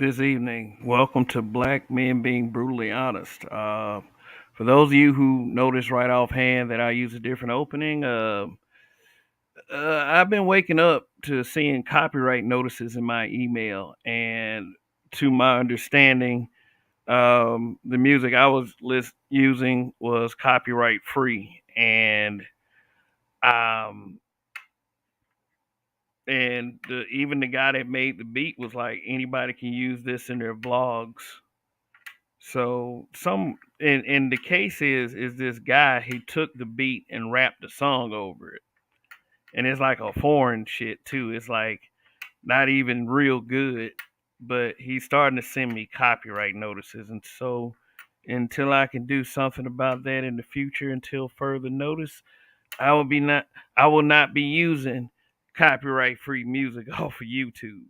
this evening. Welcome to Black Men Being Brutally Honest. For those of you who noticed right offhand that I use a different opening, I've been waking up to seeing copyright notices in my email, and to my understanding, the music I was using was copyright free, um, even the guy that made the beat was like, anybody can use this in their vlogs. So and the case is this guy, he took the beat and rapped the song over it. And it's like a foreign shit too. It's like not even real good. But he's starting to send me copyright notices, and so until I can do something about that in the future, until further notice, I will be not I will not be using copyright free music off of YouTube,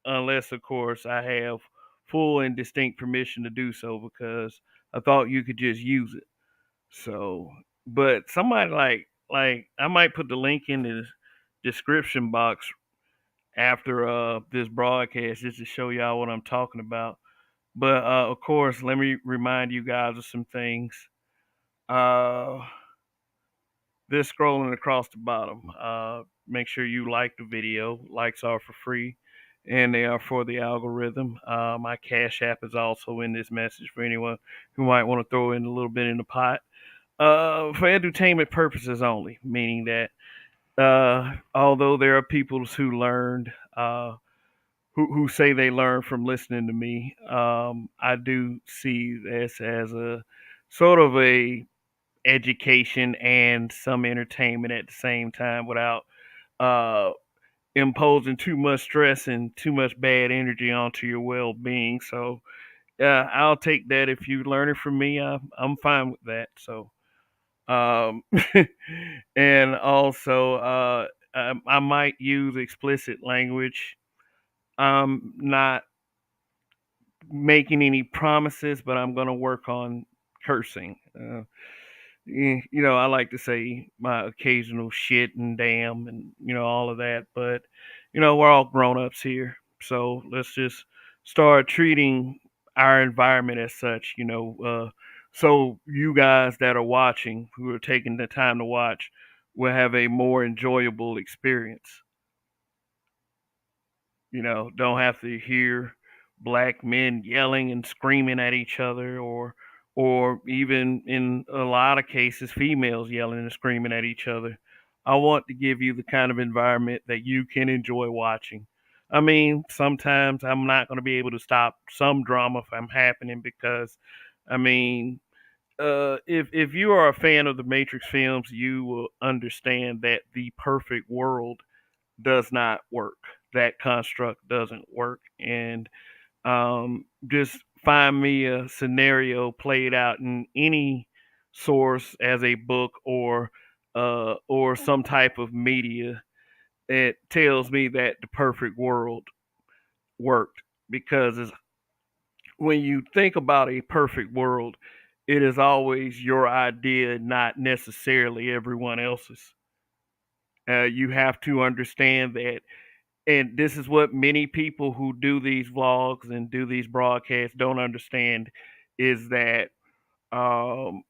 unless of course I have full and distinct permission to do so, because I thought you could just use it. So, but somebody like I might put the link in the description box after this broadcast, just to show y'all what I'm talking about. But of course, let me remind you guys of some things. Uh this scrolling across the bottom. Make sure you like the video. Likes are for free, and they are for the algorithm. My Cash App is also in this message for anyone who might want to throw in a little bit in the pot. For entertainment purposes only, meaning that although there are people who learned, who say they learned from listening to me, I do see this as a sort of a education and some entertainment at the same time, without uh, imposing too much stress and too much bad energy onto your well-being. So I'll take that. If you learn it from me, I'm fine with that. So um, and also I might use explicit language. I'm not making any promises, but I'm going to work on cursing. I like to say my occasional shit and damn and all of that, but we're all grown ups here, so let's just start treating our environment as such. So you guys that are watching, who are taking the time to watch, will have a more enjoyable experience. Don't have to hear black men yelling and screaming at each other, or even in a lot of cases females yelling and screaming at each other. I want to give you the kind of environment that you can enjoy watching. I mean, sometimes I'm not going to be able to stop some drama from happening, because I mean, if you are a fan of the Matrix films, you will understand that the perfect world does not work. That construct doesn't work. And just find me a scenario played out in any source as a book, or some type of media, it tells me that the perfect world worked. Because when you think about a perfect world, it is always your idea, not necessarily everyone else's. You have to understand that, and this is what many people who do these vlogs and do these broadcasts don't understand, is that um,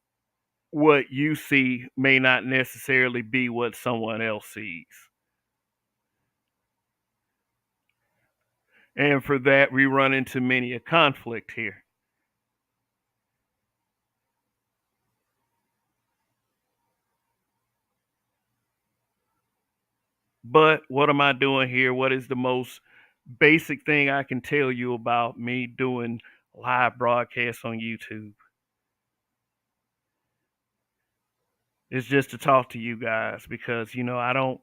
what you see may not necessarily be what someone else sees. And for that, we run into many a conflict here. But what am I doing here? What is the most basic thing I can tell you about me doing live broadcasts on YouTube? It's just to talk to you guys, because I don't,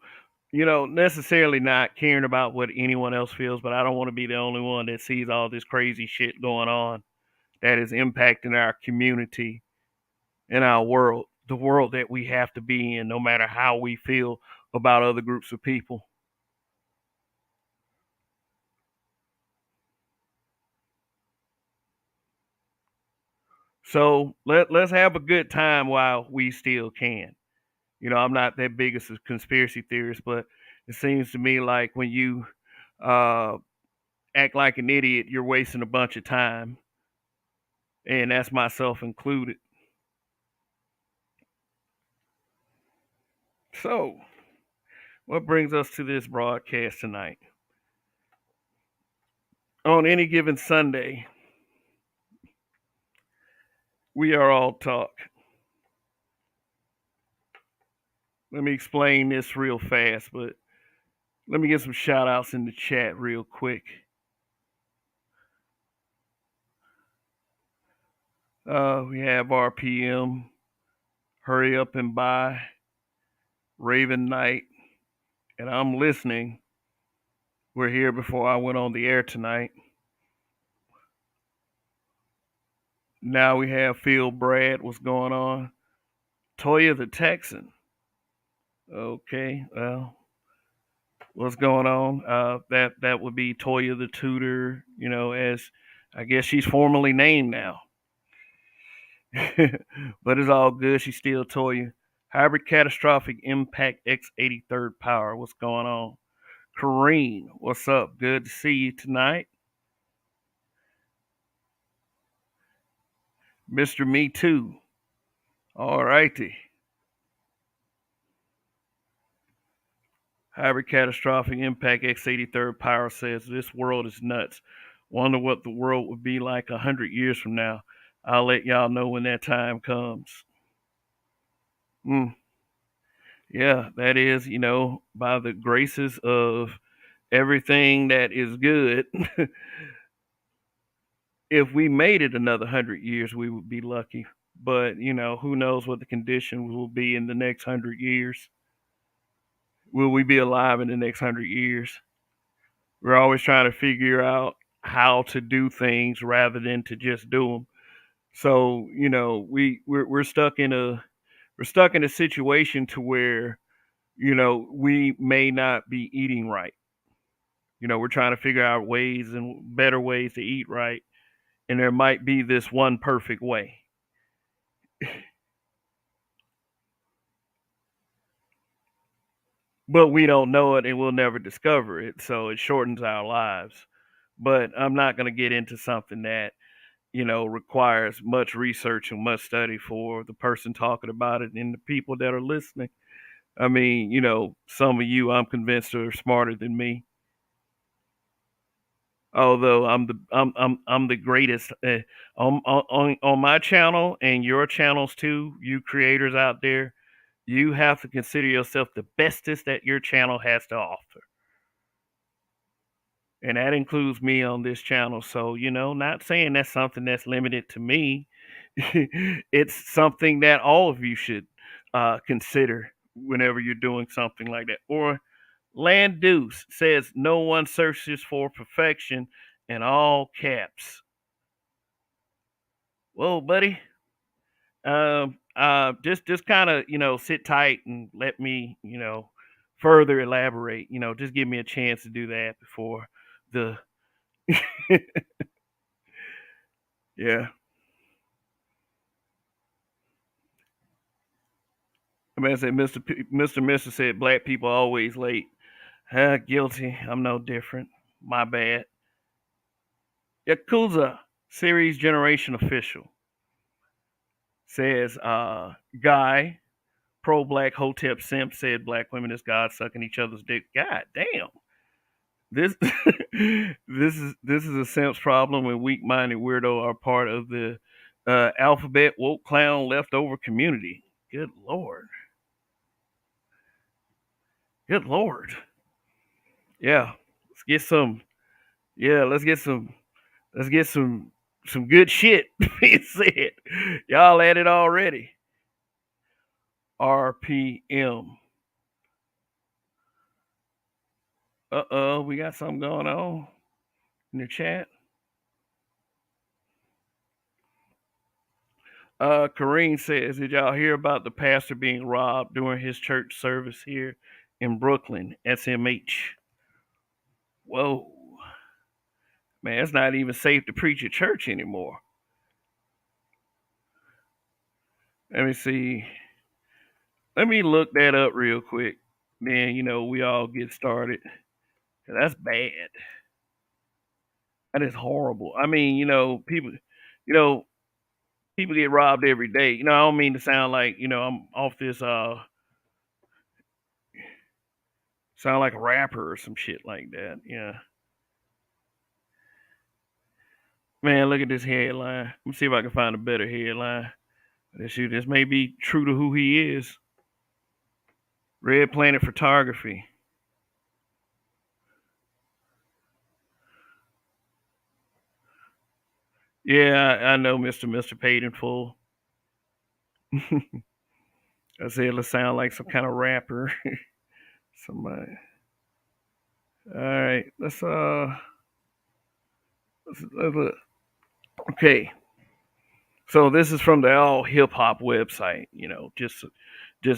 necessarily not caring about what anyone else feels, but I don't want to be the only one that sees all this crazy shit going on that is impacting our community and our world, the world that we have to be in, no matter how we feel about other groups of people. So let's have a good time while we still can. I'm not that big of a conspiracy theorist, but it seems to me like when you uh, act like an idiot, you're wasting a bunch of time. And that's myself included. So, what brings us to this broadcast tonight? On any given Sunday, we are all talk. Let me explain this real fast, but let me get some shout outs in the chat real quick. We have RPM, Hurry Up and Buy, Raven Knight, and I'm listening. We're here before I went on the air tonight. Now we have Phil Brad. What's going on? Toya the Texan. Okay, well, what's going on? That would be Toya the Tutor. As I guess she's formally named now. But it's all good. She's still Toya. Hybrid Catastrophic Impact X83rd Power. What's going on? Kareem, what's up? Good to see you tonight. Mr. Me Too. All righty. Hybrid Catastrophic Impact X83rd Power says, this world is nuts. Wonder what the world would be like 100 years from now. I'll let y'all know when that time comes. Yeah, that is, by the graces of everything that is good. If we made it another 100 years, we would be lucky. But, who knows what the conditions will be in the next 100 years? Will we be alive in the next 100 years? We're always trying to figure out how to do things rather than to just do them. So, we're stuck in a situation to where, we may not be eating right. We're trying to figure out ways and better ways to eat right, and there might be this one perfect way. But we don't know it and we'll never discover it, so it shortens our lives. But I'm not going to get into something that, requires much research and much study for the person talking about it and the people that are listening. I mean, some of you, I'm convinced, are smarter than me. Although I'm the greatest on my channel and your channels too, you creators out there, you have to consider yourself the bestest that your channel has to offer. And that includes me on this channel. So, not saying that's something that's limited to me. It's something that all of you should consider whenever you're doing something like that. Or Land Deuce says, no one searches for perfection in all caps. Whoa, buddy. Just kind of, sit tight and let me, further elaborate. Just give me a chance to do that before the yeah. I mean, I said, Mr. Mister said black people are always late. Guilty. I'm no different. My bad. Yakuza series generation official says, guy pro black hotep simp said black women is God sucking each other's dick. God damn. This this is a simp's problem when weak minded weirdo are part of the alphabet woke clown leftover community. Good lord. Good lord. Yeah. Let's get some yeah, let's get some good shit being said. Y'all at it already. RPM. We got something going on in the chat. Kareem says, did y'all hear about the pastor being robbed during his church service here in Brooklyn, SMH? Whoa. Man, it's not even safe to preach at church anymore. Let me see. Let me look that up real quick. Then, we all get started. That's bad. That is horrible. I mean, you know, people get robbed every day. I don't mean to sound like, I'm off this sound like a rapper or some shit like that. Yeah. Man, look at this headline. Let me see if I can find a better headline. This may be true to who he is. Red Planet Photography. Yeah, I know Mr. Paid in Full. I said it'll sound like some kind of rapper. Somebody. All right, let's look. Okay, so this is from the All Hip Hop website. Just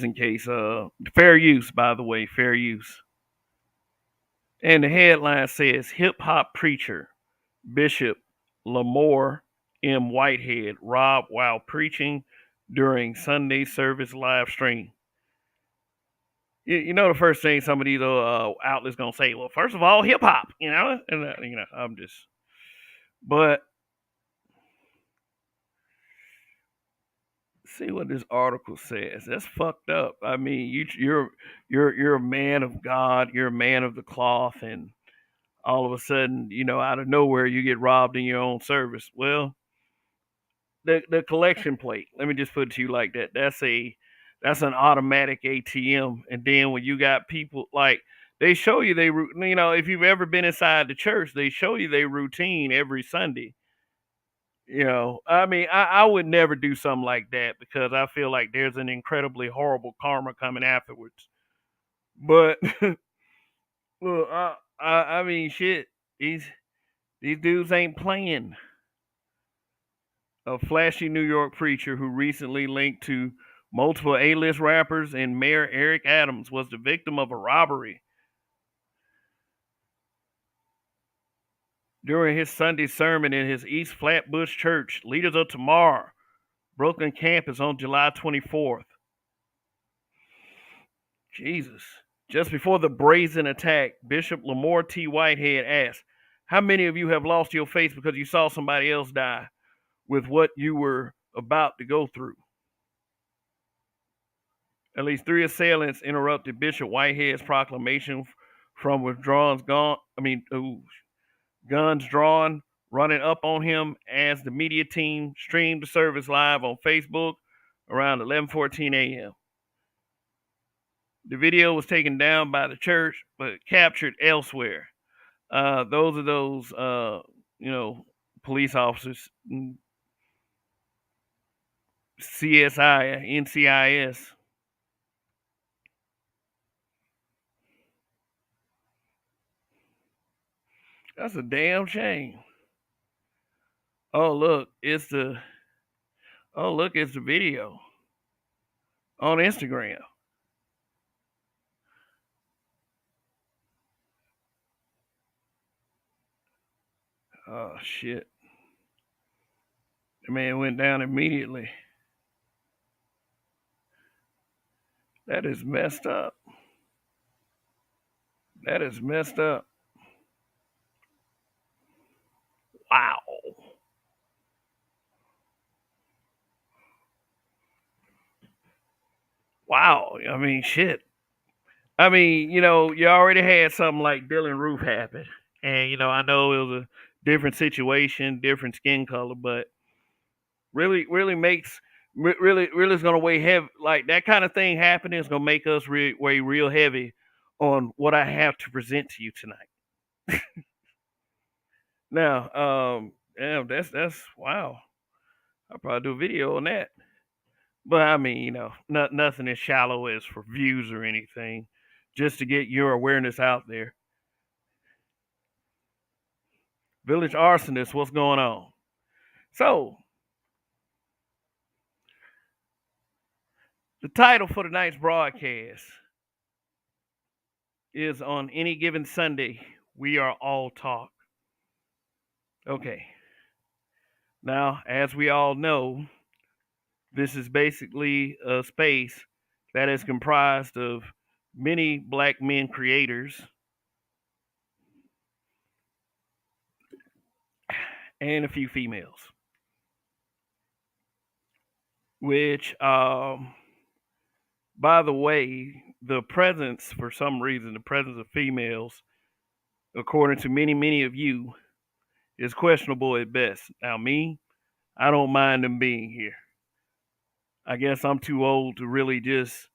in case. Fair use, by the way, fair use. And the headline says Hip Hop Preacher Bishop Lamore M. Whitehead robbed while preaching during Sunday service live stream. The first thing some of these outlets gonna say, well, first of all, hip hop, and I'm just, but see what this article says. That's fucked up. I mean, you're a man of God, you're a man of the cloth, and all of a sudden, out of nowhere, you get robbed in your own service. Well, the collection plate. Let me just put it to you like that. That's an automatic ATM. And then when you got people like they show you if you've ever been inside the church, they show you their routine every Sunday. I mean, I would never do something like that because I feel like there's an incredibly horrible karma coming afterwards. But well, I mean, shit, these dudes ain't playing. A flashy New York preacher who recently linked to multiple A-list rappers and Mayor Eric Adams was the victim of a robbery. During his Sunday sermon in his East Flatbush church, Leaders of Tomorrow, Brooklyn campus on July 24th. Jesus. Just before the brazen attack, Bishop Lamore T. Whitehead asked, how many of you have lost your faith because you saw somebody else die with what you were about to go through? At least three assailants interrupted Bishop Whitehead's proclamation from guns drawn, running up on him as the media team streamed the service live on Facebook around 11:14 a.m. The video was taken down by the church, but captured elsewhere. Those are those, police officers, CSI, NCIS. That's a damn shame. Oh look, it's the video on Instagram. Oh shit. The man went down immediately. That is messed up. That is messed up. Wow. Wow. I mean, shit. I mean, you already had something like Dylan Roof happen. And, I know it was a different situation, different skin color, but really makes, really is going to weigh heavy. Like that kind of thing happening is going to make us weigh real heavy on what I have to present to you tonight. Now, yeah, that's wow. I'll probably do a video on that. But I mean, nothing as shallow as for views or anything, just to get your awareness out there. Village arsonist, what's going on? So, the title for tonight's broadcast is On Any Given Sunday, We Are All Talk. Okay. Now, as we all know, this is basically a space that is comprised of many black men creators and a few females. Which, by the way, for some reason, the presence of females, according to many of you, is questionable at best. Now, me, I don't mind them being here. I guess I'm too old to really just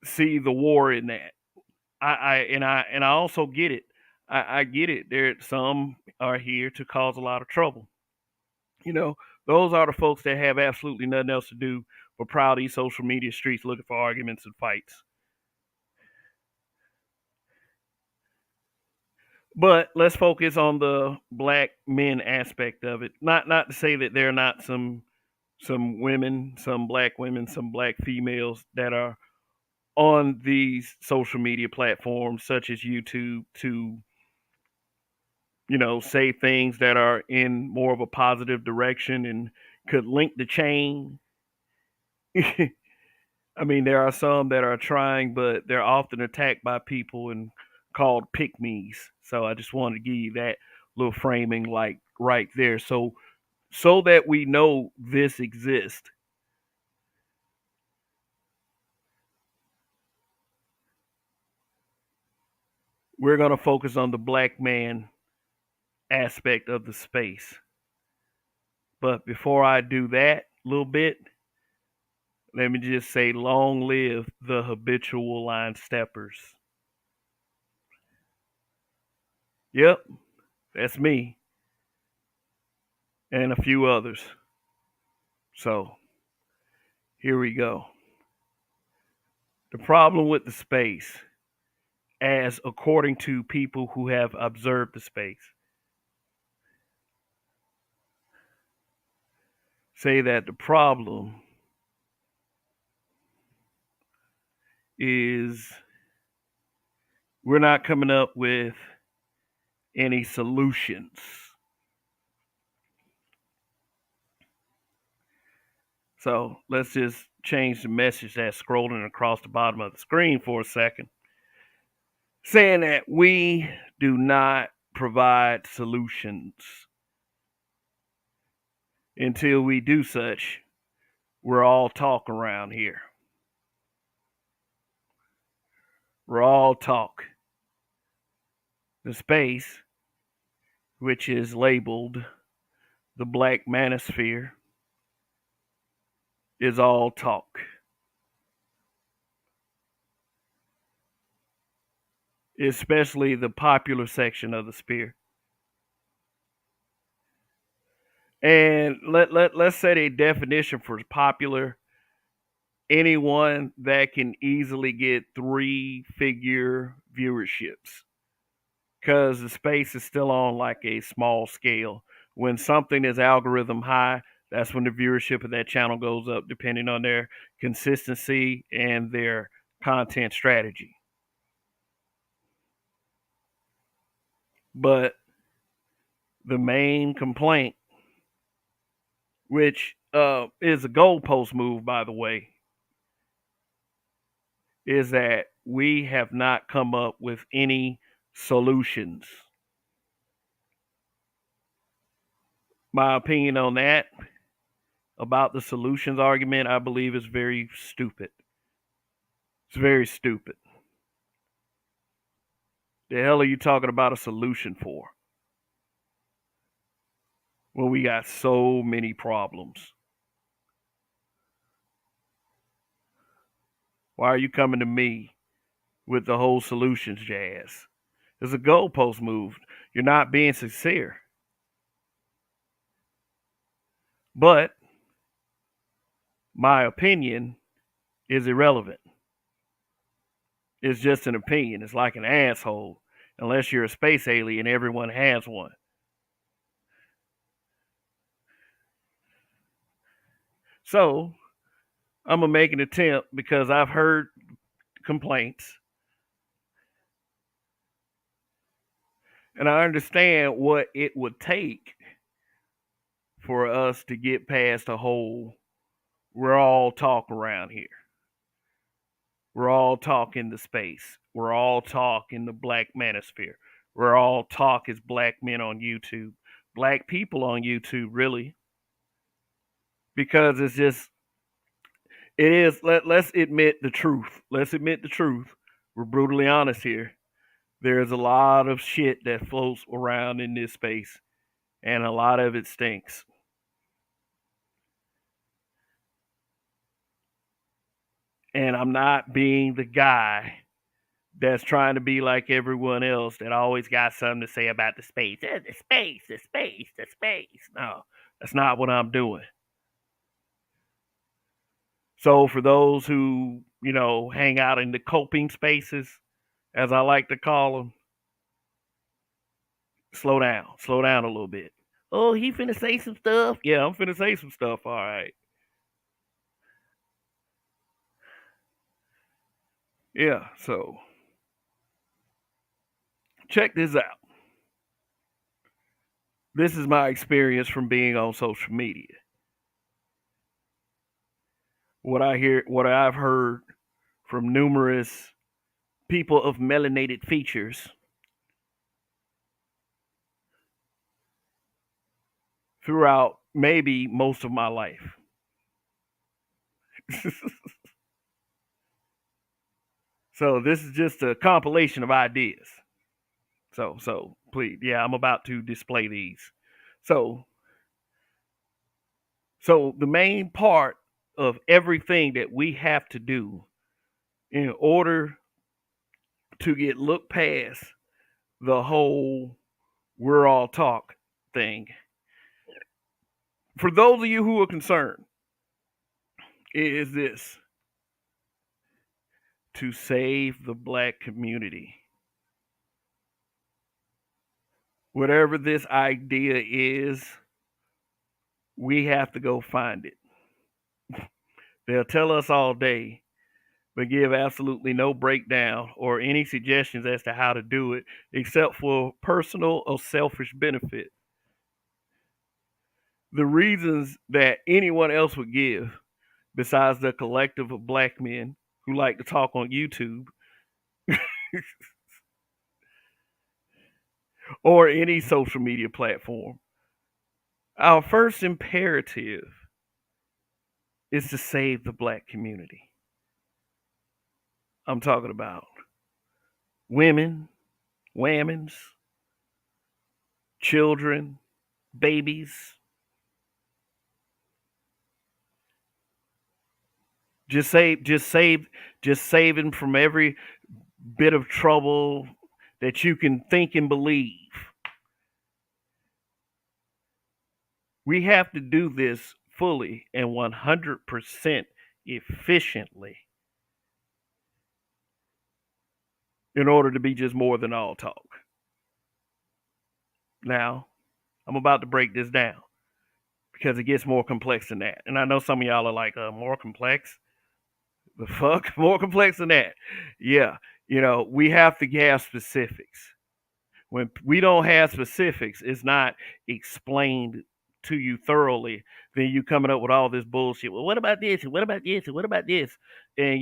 see the war in that. I also get it. I get it. There, some are here to cause a lot of trouble. You know, those are the folks that have absolutely nothing else to do but prowl these social media streets looking for arguments and fights. But let's focus on the black men aspect of it. Not to say that there are not some women, some black women, some black females that are on these social media platforms such as YouTube to, say things that are in more of a positive direction and could link the chain. I mean, there are some that are trying, but they're often attacked by people and called pick me's. So I just wanted to give you that little framing, like right there, so that we know this exists. We're gonna focus on the black man aspect of the space. But before I do that a little bit, let me just say, long live the habitual line steppers. Yep, that's me and a few others. So here we go. The problem with the space, as according to people who have observed the space, say that the problem is we're not coming up with any solutions. So let's just change the message that's scrolling across the bottom of the screen for a second, saying that we do not provide solutions. Until we do such, we're all talk around here. We're all talk. The space, which is labeled the Black Manosphere, is all talk. Especially the popular section of the sphere. And let's set a definition for popular. Anyone that can easily get 3-figure viewerships, because the space is still on like a small scale. When something is algorithm high, that's when the viewership of that channel goes up, depending on their consistency and their content strategy. But the main complaint, which is a goalpost move, by the way, is that we have not come up with any solutions. My opinion on that, about the solutions argument, I believe is very stupid. It's very stupid. The hell are you talking about a solution for when we got so many problems? Why are you coming to me with the whole solutions jazz? It's a goalpost move. You're not being sincere. But my opinion is irrelevant. It's just an opinion. It's like an asshole. Unless you're a space alien, everyone has one. So I'm gonna make an attempt because I've heard complaints and I understand what it would take for us to get past a whole we're all talk around here. We're all talk in the space. We're all talk in the black manosphere. We're all talk as black men on YouTube. black people on YouTube, really, because it's just it is. Let's admit the truth. Let's admit the truth. We're brutally honest here. There's a lot of shit that floats around in this space, and a lot of it stinks. And I'm not being the guy that's trying to be like everyone else that always got something to say about the space. The space, the space, the space. No, that's not what I'm doing. So for those who, hang out in the coping spaces, as I like to call them, slow down a little bit. Oh, he finna say some stuff. Yeah, I'm finna say some stuff. All right. Yeah. So check this out. This is my experience from being on social media. What I've heard from numerous people of melanated features throughout maybe most of my life. So this is just a compilation of ideas. So please, yeah, I'm about to display these. So so the main part of everything that we have to do in order to get looked past the whole we're all talk thing. For those of you who are concerned, is this: to save the black community. Whatever this idea is, we have to go find it. They'll tell us all day, but give absolutely no breakdown or any suggestions as to how to do it, except for personal or selfish benefit. The reasons that anyone else would give, besides the collective of black men who like to talk on YouTube or any social media platform, our first imperative is to save the black community. I'm talking about women, whammons, children, babies. Just save them from every bit of trouble that you can think and believe. We have to do this fully and 100% efficiently in order to be just more than all talk. Now, I'm about to break this down because it gets more complex than that. And I know some of y'all are like, more complex? The fuck? More complex than that? Yeah. We have to have specifics. When we don't have specifics, it's not explained to you thoroughly. Then you coming up with all this bullshit. Well, what about this? And what about this? And what about this? And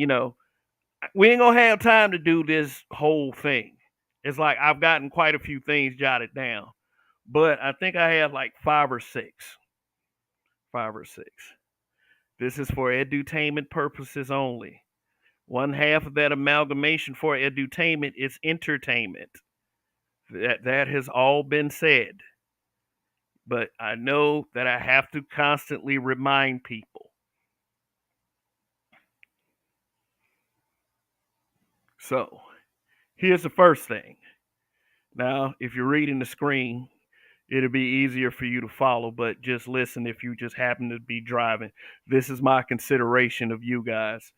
we ain't gonna have time to do this whole thing. It's like I've gotten quite a few things jotted down, but I think I have like five or six. Five or six. This is for edutainment purposes only. One half of that amalgamation for edutainment is entertainment. That has all been said. But I know that I have to constantly remind people. So, here's the first thing. Now, if you're reading the screen, it'll be easier for you to follow, but just listen if you just happen to be driving. This is my consideration of you guys.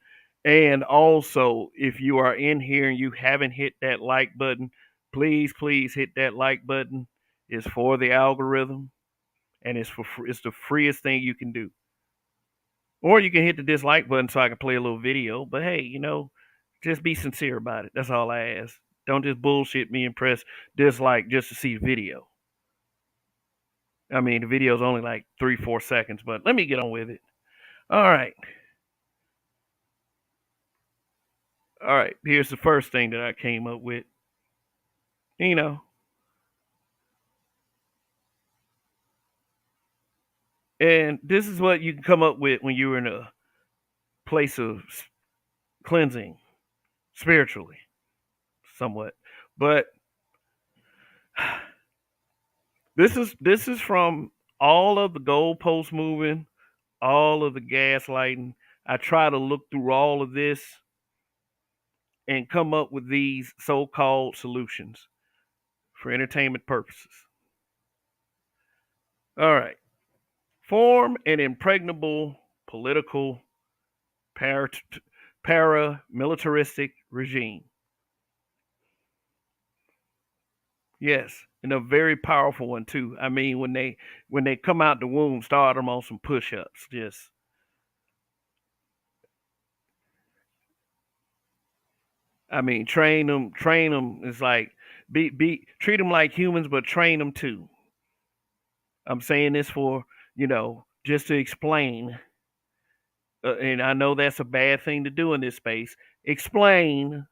And also, if you are in here and you haven't hit that like button, please hit that like button. It's for the algorithm, and it's the freest thing you can do. Or you can hit the dislike button so I can play a little video. But hey, just be sincere about it. That's all I ask. Don't just bullshit me and press dislike just to see the video. I mean, the video's only like 3-4 seconds, but let me get on with it. All right. All right. Here's the first thing that I came up with. You know, And this is what you can come up with when you're in a place of cleansing spiritually, somewhat. But this is from all of the goalpost moving, all of the gaslighting. I try to look through all of this and come up with these so-called solutions for entertainment purposes. All right. Form an impregnable political para- paramilitaristic regime. Yes, and a very powerful one too. I mean, when they come out the womb, start them on some push-ups. Just, I mean, train them. Train them is like be treat them like humans, but train them too. I'm saying this for just to explain, and I know that's a bad thing to do in this space. Explain.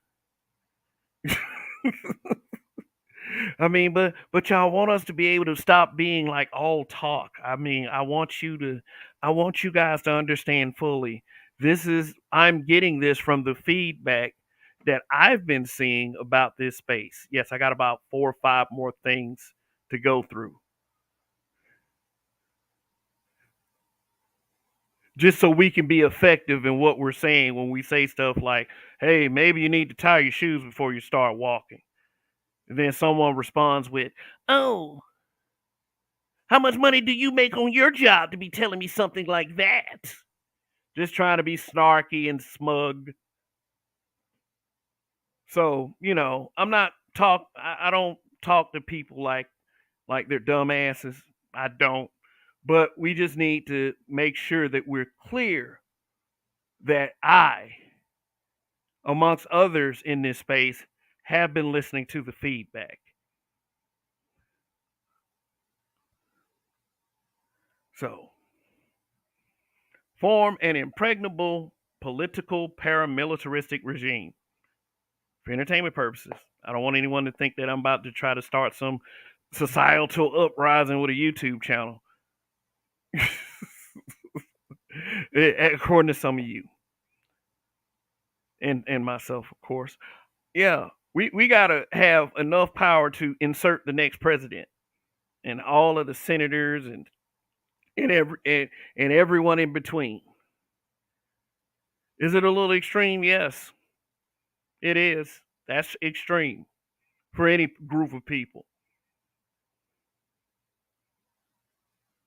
I mean, but y'all want us to be able to stop being like all talk. I mean, I want you guys to understand fully. I'm getting this from the feedback that I've been seeing about this space. Yes, I got about 4 or 5 more things to go through. Just so we can be effective in what we're saying when we say stuff like, "Hey, maybe you need to tie your shoes before you start walking." And then someone responds with, "Oh, how much money do you make on your job to be telling me something like that?" Just trying to be snarky and smug. So, I'm not talk I don't talk to people like they're dumbasses. I don't. But we just need to make sure that we're clear that I, amongst others in this space, have been listening to the feedback. So, form an impregnable political paramilitaristic regime for entertainment purposes. I don't want anyone to think that I'm about to try to start some societal uprising with a YouTube channel, according to some of you and myself, of course. Yeah, we gotta have enough power to insert the next president and all of the senators and everyone in between. Is it a little extreme? Yes, it is. That's extreme for any group of people.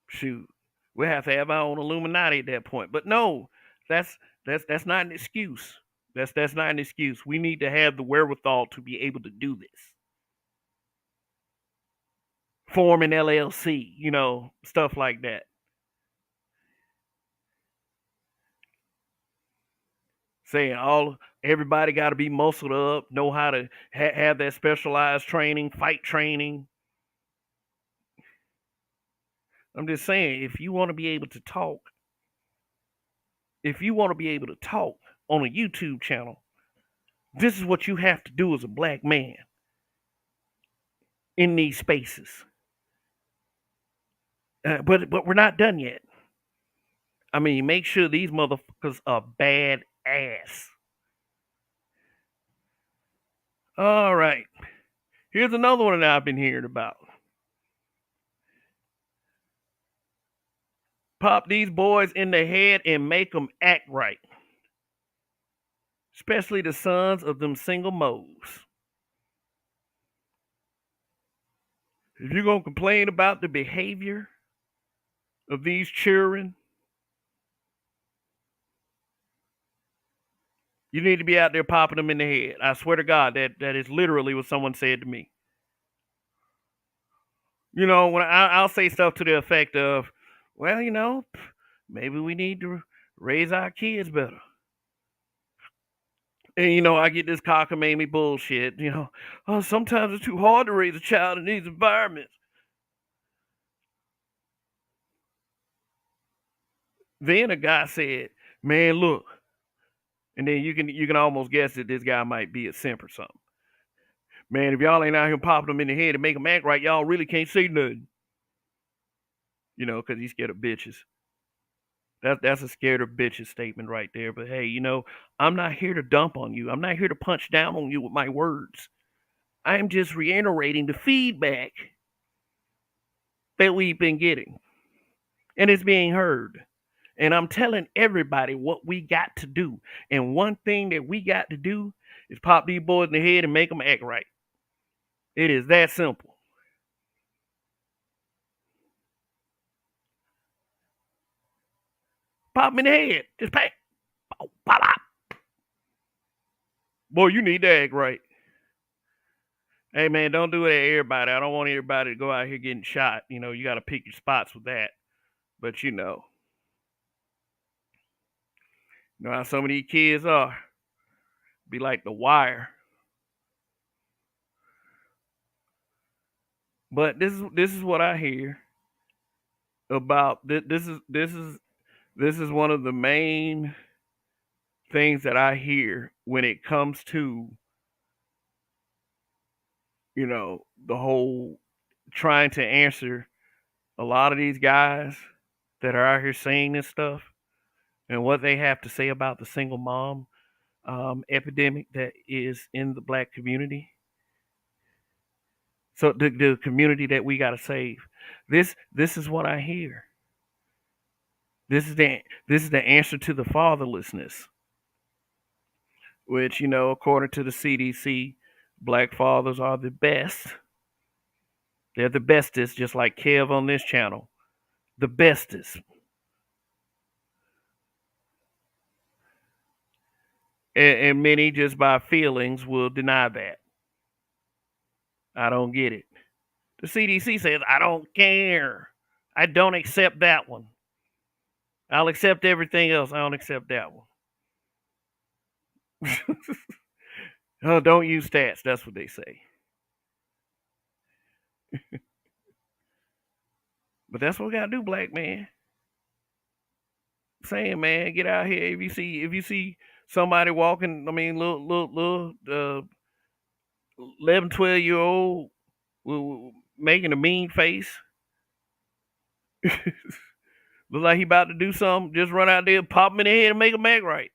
Shoot, we have to have our own Illuminati at that point. But no, that's that's not an excuse. That's not an excuse. We need to have the wherewithal to be able to do this. Form an LLC, stuff like that. Saying all everybody got to be muscled up, know how to have that specialized training, fight training. I'm just saying, if you want to be able to talk on a YouTube channel, this is what you have to do as a black man in these spaces. But we're not done yet. I mean, make sure these motherfuckers are bad ass. All right. Here's another one that I've been hearing about. Pop these boys in the head and make them act right. Especially the sons of them single moes. If you're going to complain about the behavior of these children, you need to be out there popping them in the head. I swear to God, that is literally what someone said to me. When I'll say stuff to the effect of, well, maybe we need to raise our kids better. And I get this cockamamie bullshit. Oh, sometimes it's too hard to raise a child in these environments. Then a guy said, "Man, look," and then you can almost guess that this guy might be a simp or something. "Man, if y'all ain't out here popping them in the head and make them act right, y'all really can't say nothing." because he's scared of bitches. That's a scared of bitches statement right there. But hey, I'm not here to dump on you. I'm not here to punch down on you with my words. I'm just reiterating the feedback that we've been getting, and it's being heard. And I'm telling everybody what we got to do. And one thing that we got to do is pop these boys in the head and make them act right. It is that simple. Pop them in the head. Just pop, pop, pop. Boy, you need to act right. Hey man, don't do it at everybody. I don't want everybody to go out here getting shot. You got to pick your spots with that. But you know how some of these kids are. Be like The Wire. But this is what I hear about this is one of the main things that I hear when it comes to the whole trying to answer a lot of these guys that are out here saying this stuff and what they have to say about the single mom epidemic that is in the black community. So the community that we got to save. This is what I hear. This is the answer to the fatherlessness, which according to the CDC, black fathers are the best. They're the bestest, just like Kev on this channel. The bestest. And many just by feelings will deny that. I don't get it. The CDC says, I don't care. I don't accept that one. I'll accept everything else. I don't accept that one. Oh, don't use stats. That's what they say. But that's what we gotta do, black man. Saying, man, get out here. If you see somebody walking, I mean, little 11, 12-year old making a mean face, look like he about to do something, just run out there, pop him in the head, and make him act right.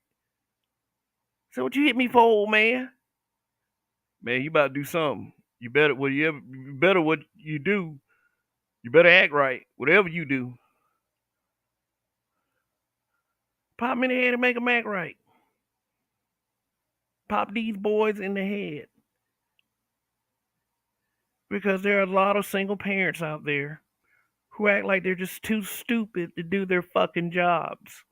So what you hit me for, old man? Man, you about to do something. You better what you do. You better act right. Whatever you do, pop him in the head and make him act right. Pop these boys in the head. Because there are a lot of single parents out there who act like they're just too stupid to do their fucking jobs.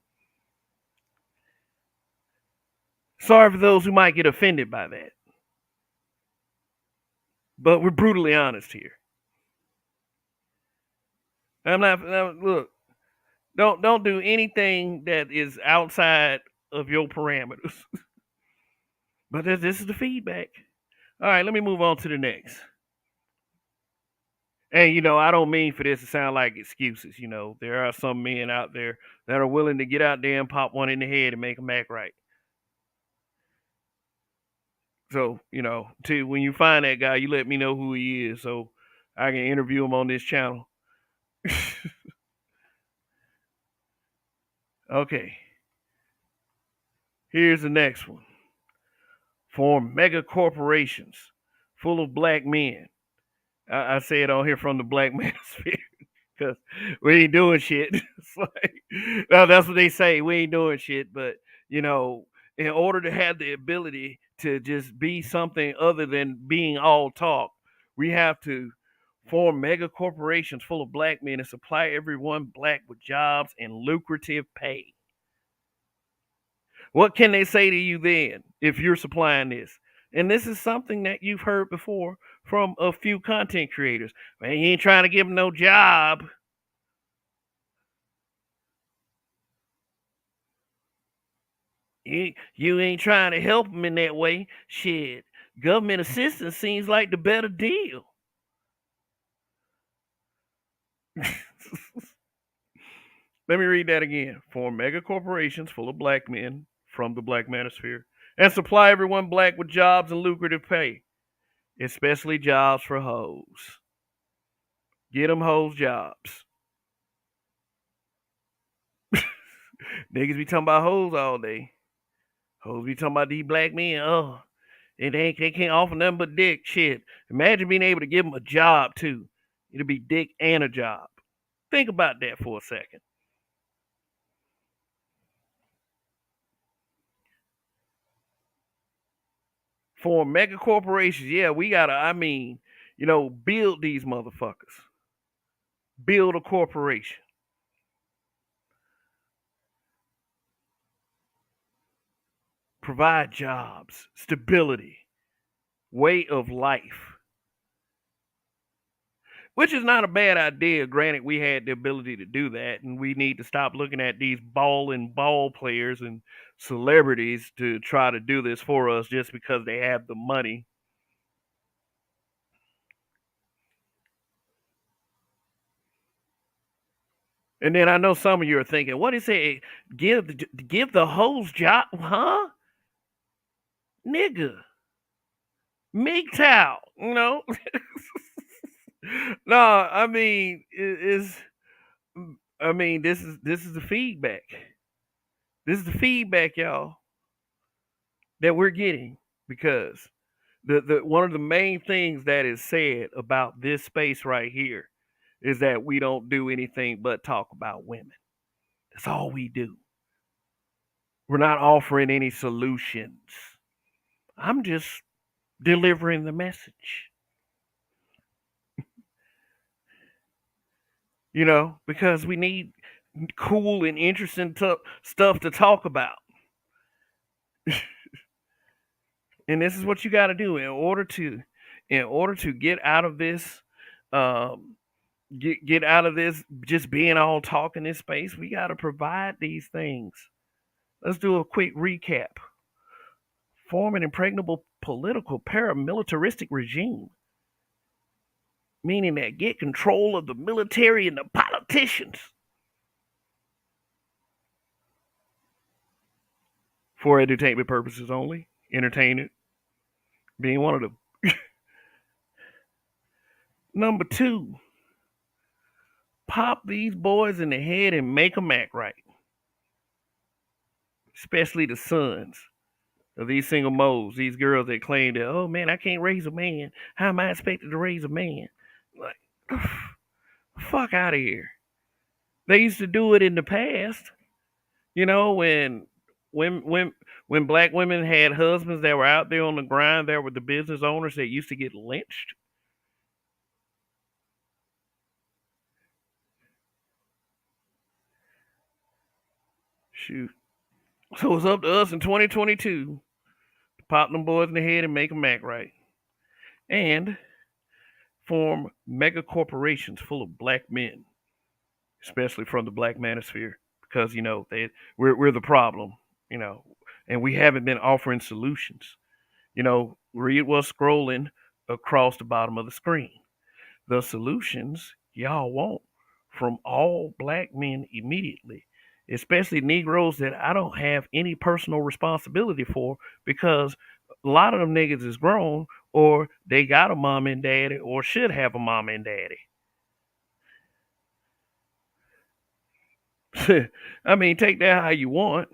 Sorry for those who might get offended by that. But we're brutally honest here. Look, don't do anything that is outside of your parameters. But this is the feedback. All right, let me move on to the next. And I don't mean for this to sound like excuses. There are some men out there that are willing to get out there and pop one in the head and make them act right. So, when you find that guy, you let me know who he is so I can interview him on this channel. Okay. Here's the next one. Form mega corporations full of black men. I say it on here from the black manosphere because we ain't doing shit. It's like, no, that's what they say. We ain't doing shit. But, in order to have the ability to just be something other than being all talk, we have to form mega corporations full of black men and supply everyone black with jobs and lucrative pay. What can they say to you then if you're supplying this? And this is something that you've heard before from a few content creators. Man, you ain't trying to give them no job. You ain't trying to help them in that way. Shit, government assistance seems like the better deal. Let me read that again. Form mega corporations full of black men from the black manosphere and supply everyone black with jobs and lucrative pay, especially jobs for hoes. Get them hoes jobs. Niggas be talking about hoes all day. Hoes be talking about these black men. Oh, they can't offer nothing but dick. Shit. Imagine being able to give them a job too. It'll be dick and a job. Think about that for a second. For mega corporations, yeah, we gotta. I mean, build these motherfuckers. Build a corporation. Provide jobs, stability, way of life. Which is not a bad idea. Granted, we had the ability to do that, and we need to stop looking at these ball players and celebrities to try to do this for us just because they have the money. And then I know some of you are thinking, "What is it? Give the hoes job, huh, nigga? MGTOW, no, I mean, this is the feedback. This is the feedback, y'all, that we're getting because the one of the main things that is said about this space right here is that we don't do anything but talk about women. That's all we do. We're not offering any solutions. I'm just delivering the message. Because we need cool and interesting stuff to talk about. And this is what you got to do in order to get out of this um get out of this just being all talk in this space. We got to provide these things. Let's do a quick recap. Form an impregnable political paramilitaristic regime, meaning that get control of the military and the politicians for entertainment purposes only. Entertainment being one of them. Number two, pop these boys in the head and make them act right, especially the sons of these single moles, these girls that claim that, oh man, I can't raise a man. How am I expected to raise a man? Like, fuck out of here. They used to do it in the past, when when when when black women had husbands that were out there on the grind. There were the business owners that used to get lynched. Shoot. So it's up to us in 2022 to pop them boys in the head and make them act right. And form mega corporations full of black men, especially from the black manosphere, because we're the problem, you know, and we haven't been offering solutions. Read what's scrolling across the bottom of the screen. The solutions y'all want from all black men immediately, especially Negroes that I don't have any personal responsibility for because a lot of them niggas is grown or they got a mom and daddy or should have a mom and daddy. I mean, take that how you want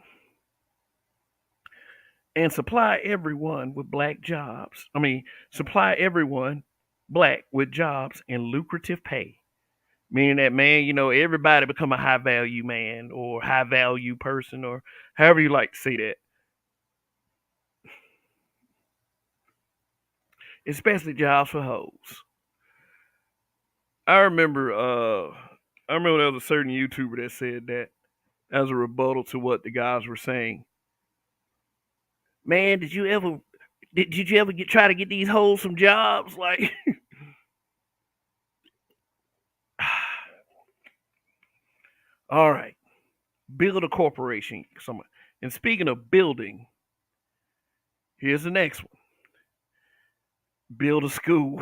and supply everyone with black jobs. I mean, supply everyone black with jobs and lucrative pay. Meaning that, man, everybody become a high value man or high value person or however you like to say that. Especially jobs for hoes. I remember there was a certain YouTuber that said that as a rebuttal to what the guys were saying. Man, did you ever try to get these hoes some jobs? Like, all right, build a corporation. And speaking of building, here's the next one: build a school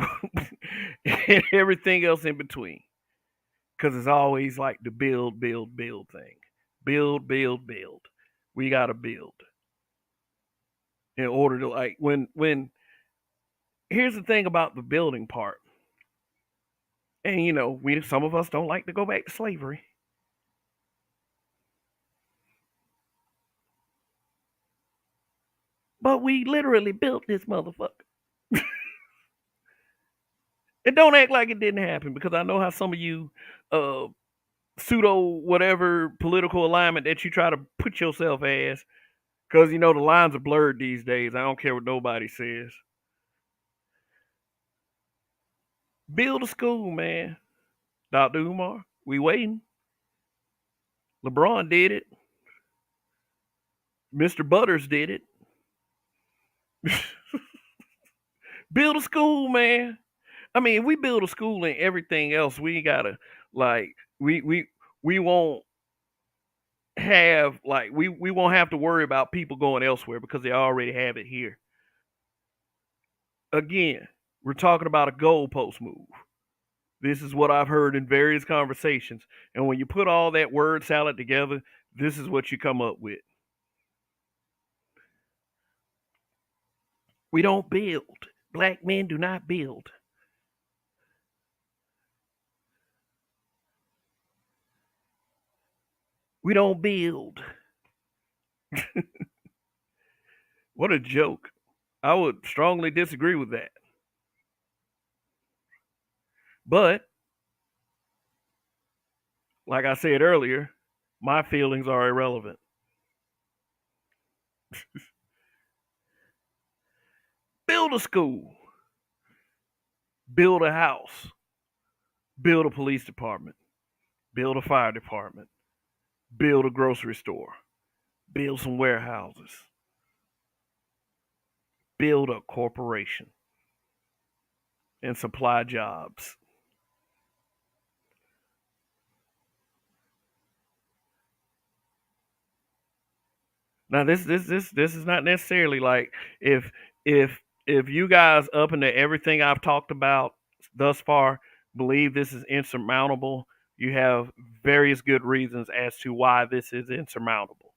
and everything else in between. Because it's always like the build, build, build thing. Build, build, build. We gotta build in order to like when. Here's the thing about the building part, and we some of us don't like to go back to slavery. But we literally built this motherfucker. And don't act like it didn't happen, because I know how some of you uh pseudo whatever political alignment that you try to put yourself as, because you know the lines are blurred these days. I don't care what nobody says. Build a school, man. Dr. Umar, we waiting. LeBron did it. Mr. Butters did it. Build a school, man. I mean, if we build a school and everything else, we gotta like we won't have like we won't have to worry about people going elsewhere because they already have it here. Again, we're talking about a goalpost move. This is what I've heard in various conversations. And when you put all that word salad together, this is what you come up with. We don't build. Black men do not build. We don't build. What a joke. I would strongly disagree with that. But, like I said earlier, my feelings are irrelevant. Build a school, build a house, build a police department, build a fire department, build a grocery store, build some warehouses, build a corporation, and supply jobs. Now this is not necessarily like if if you guys up into everything I've talked about thus far believe this is insurmountable, you have various good reasons as to why this is insurmountable.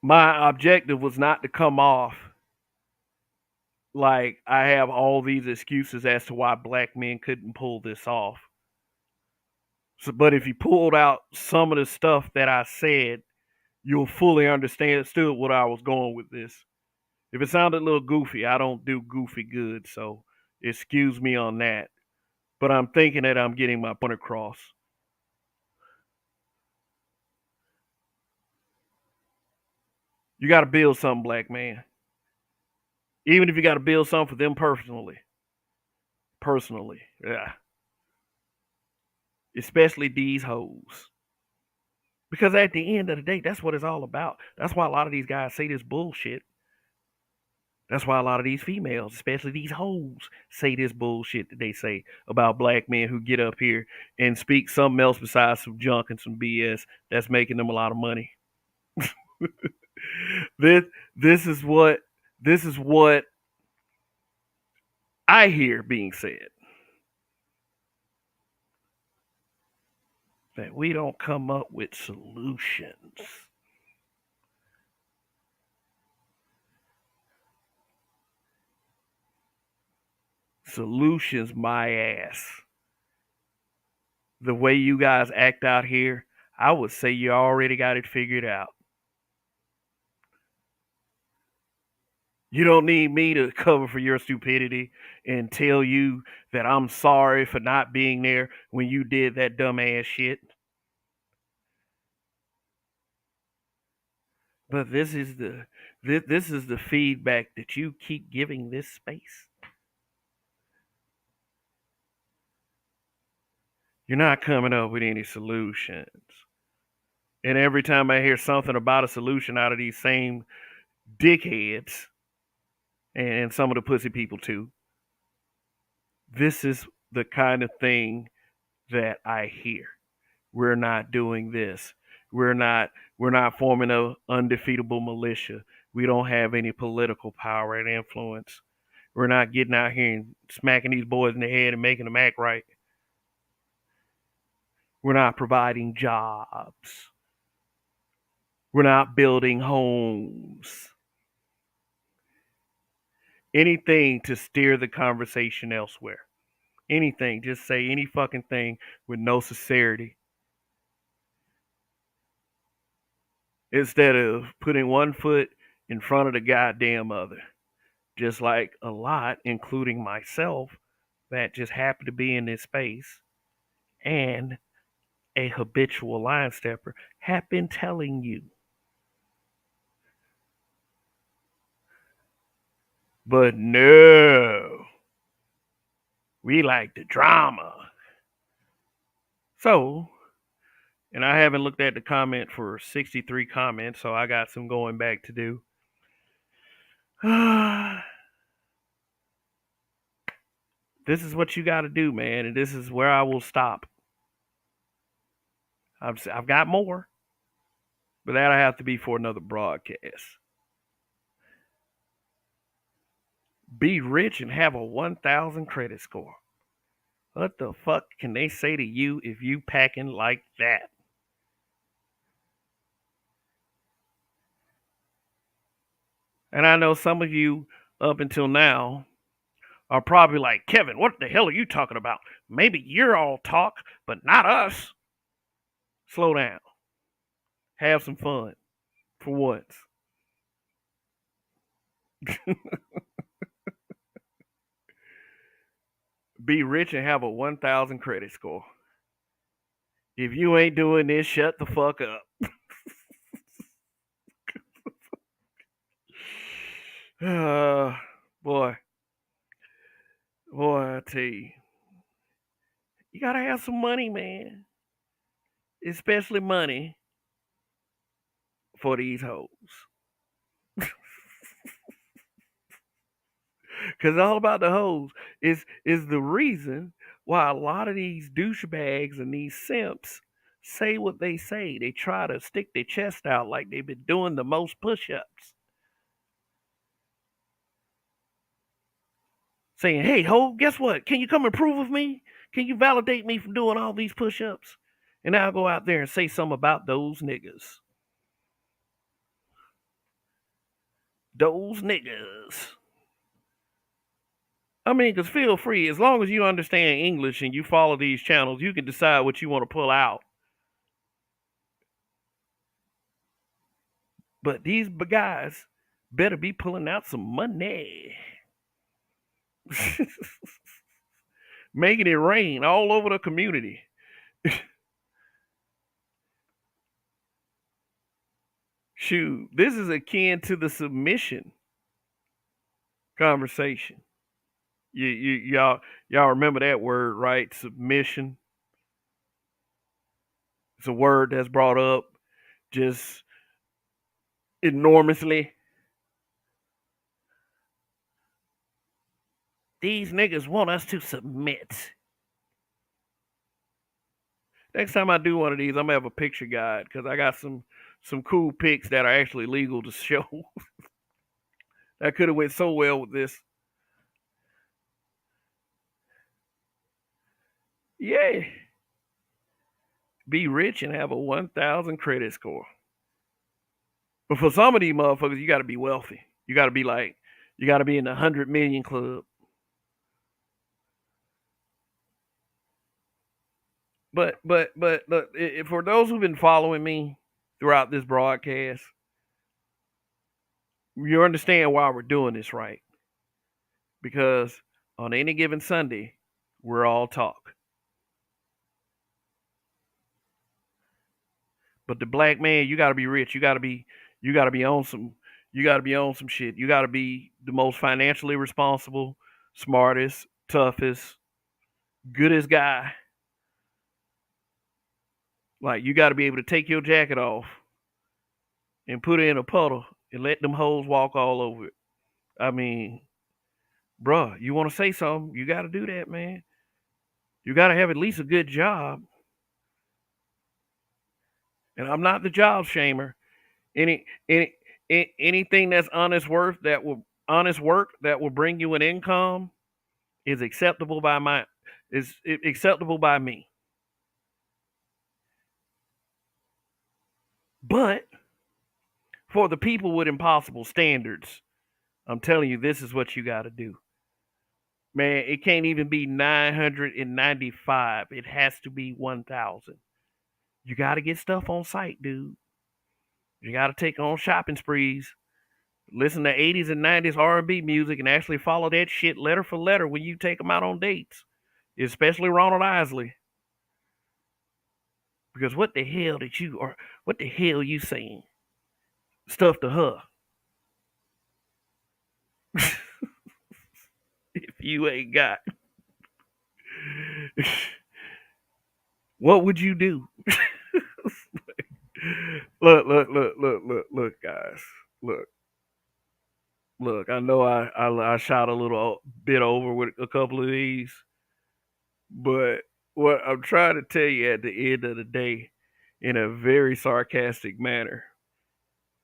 My objective was not to come off like I have all these excuses as to why black men couldn't pull this off. So, but if you pulled out some of the stuff that I said, you'll fully understand still what I was going with this. If it sounded a little goofy, I don't do goofy good, so excuse me on that. But I'm thinking that I'm getting my point across. You got to build something, black man. Even if you got to build something for them personally. Personally, yeah. Especially these hoes. Because at the end of the day, that's what it's all about. That's why a lot of these guys say this bullshit. That's why a lot of these females, especially these hoes, say this bullshit that they say about black men who get up here and speak something else besides some junk and some BS that's making them a lot of money. this this is what this is what I hear being said. That we don't come up with solutions. Solutions, my ass. The way you guys act out here, I would say you already got it figured out. You don't need me to cover for your stupidity and tell you that I'm sorry for not being there when you did that dumbass shit. But this is the feedback that you keep giving this space. You're not coming up with any solutions. And every time I hear something about a solution out of these same dickheads and some of the pussy people too, this is the kind of thing that I hear. We're not doing this. We're not forming a undefeatable militia. We don't have any political power and influence. We're not getting out here and smacking these boys in the head and making them act right. We're not providing jobs. We're not building homes. Anything to steer the conversation elsewhere. Anything. Just say any fucking thing with no sincerity. instead of putting one foot in front of the goddamn other. Just like a lot, including myself, that just happened to be in this space and a habitual line stepper have been telling you. But no, we like the drama. So, and I haven't looked at the comment for 63 comments, so I got some going back to do. This is what you got to do, man, and this is where I will stop. I've got more, but that'll have to be for another broadcast. Be rich and have a 1,000 credit score. What the fuck can they say to you if you packing like that? And I know some of you up until now are probably like, Kevin, what the hell are you talking about? Maybe you're all talk, but not us. Slow down. Have some fun for once. Be rich and have a 1,000 credit score. If you ain't doing this, shut the fuck up. Boy, boy, I tell you gotta have some money, man. Especially money for these hoes. Cause all about the hoes is the reason why a lot of these douchebags and these simps say what they say. They try to stick their chest out like they've been doing the most push-ups. Saying, hey ho, guess what? Can you come improve with me? Can you validate me from doing all these push-ups? And I'll go out there and say something about those niggas. Those niggas. I mean, because feel free, as long as you understand English and you follow these channels, you can decide what you want to pull out. But these guys better be pulling out some money. Making it rain all over the community. Shoot, this is akin to the submission conversation. Y'all remember that word, right? Submission. It's a word that's brought up just enormously. These niggas want us to submit. Next time I do one of these, I'm gonna have a picture guide because I got some cool pics that are actually legal to show. That could have went so well with this. Yeah. Be rich and have a 1,000 credit score. But for some of these motherfuckers, you got to be wealthy. You got to be like, you got to be in the 100 million club. But look, for those who've been following me throughout this broadcast, you understand why we're doing this, right? Because on any given Sunday, we're all talk. But the black man, you gotta be rich. You gotta be on some you gotta be on some shit. You gotta be the most financially responsible, smartest, toughest, goodest guy. Like you gotta be able to take your jacket off and put it in a puddle and let them hoes walk all over it. I mean, bruh, you wanna say something, you gotta do that, man. You gotta have at least a good job. And I'm not the job shamer. Any anything that's honest work that will bring you an income is acceptable by me. But for the people with impossible standards, I'm telling you, this is what you got to do. Man, it can't even be 995. It has to be 1,000. You got to get stuff on site, dude. You got to take on shopping sprees. Listen to 80s and 90s R&B music and actually follow that shit letter for letter when you take them out on dates, especially Ronald Isley. Because what the hell you saying? Stuff to her. If you ain't got, what would you do? Look, guys. Look, look. I know I shot a little bit over with a couple of these, but what I'm trying to tell you at the end of the day, in a very sarcastic manner,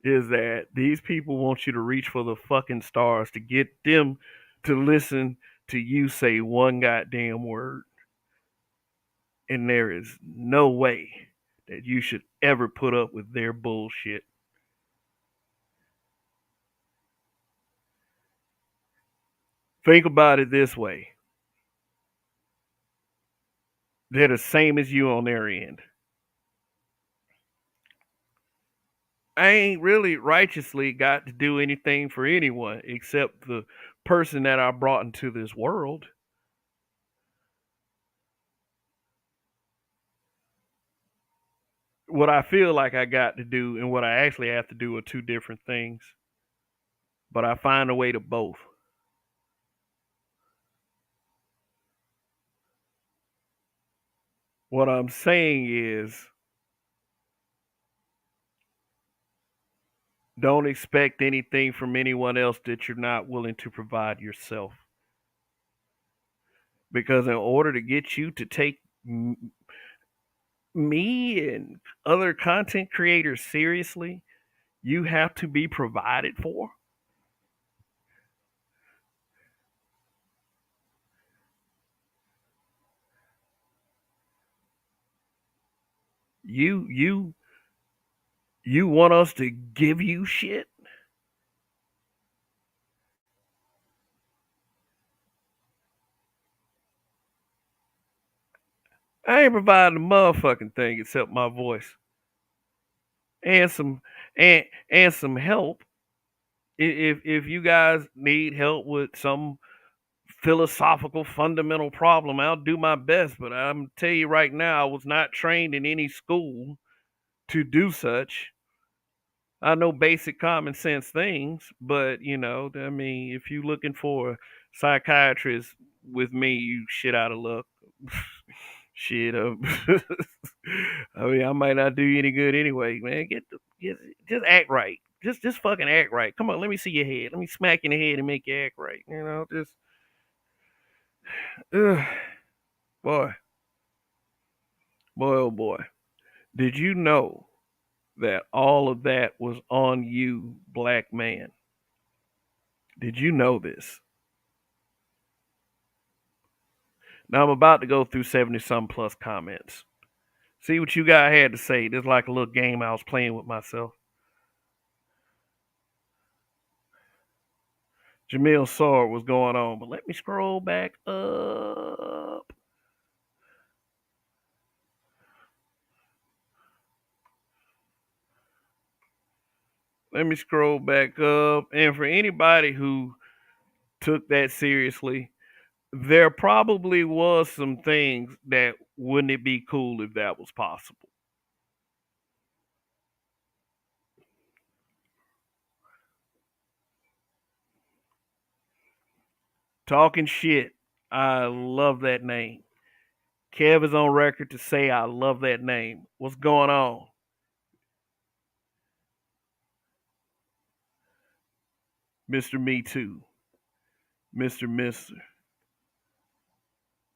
is that these people want you to reach for the fucking stars to get them to listen to you say one goddamn word. And there is no way that you should ever put up with their bullshit. Think about it this way. They're the same as you on their end. I ain't really righteously got to do anything for anyone except the person that I brought into this world. What I feel like I got to do and what I actually have to do are two different things. But I find a way to both. What I'm saying is, don't expect anything from anyone else that you're not willing to provide yourself. Because in order to get you to take me and other content creators seriously, you have to be provided for. You you want us to give you shit? I ain't providing a motherfucking thing except my voice and some and some help. If you guys need help with some philosophical fundamental problem, I'll do my best. But I'm tell you right now, I was not trained in any school to do such. I know basic common sense things, but I mean, if you're looking for a psychiatrist with me, you shit out of luck. Shit, I mean, I might not do you any good anyway, man. Get just act right. Just fucking act right. Come on, let me see your head. Let me smack you in the head and make you act right. Just ugh, boy, boy, oh boy. Did you know that all of that was on you, black man? Did you know this? Now I'm about to go through 70 some plus comments. See what you guys had to say. This is like a little game I was playing with myself. Jamil saw what was going on, but let me scroll back up. Let me scroll back up. And for anybody who took that seriously, there probably was some things that wouldn't it be cool if that was possible. Talking shit. I love that name. Kev is on record to say I love that name. What's going on? Mr. Me Too. Mr. Mister.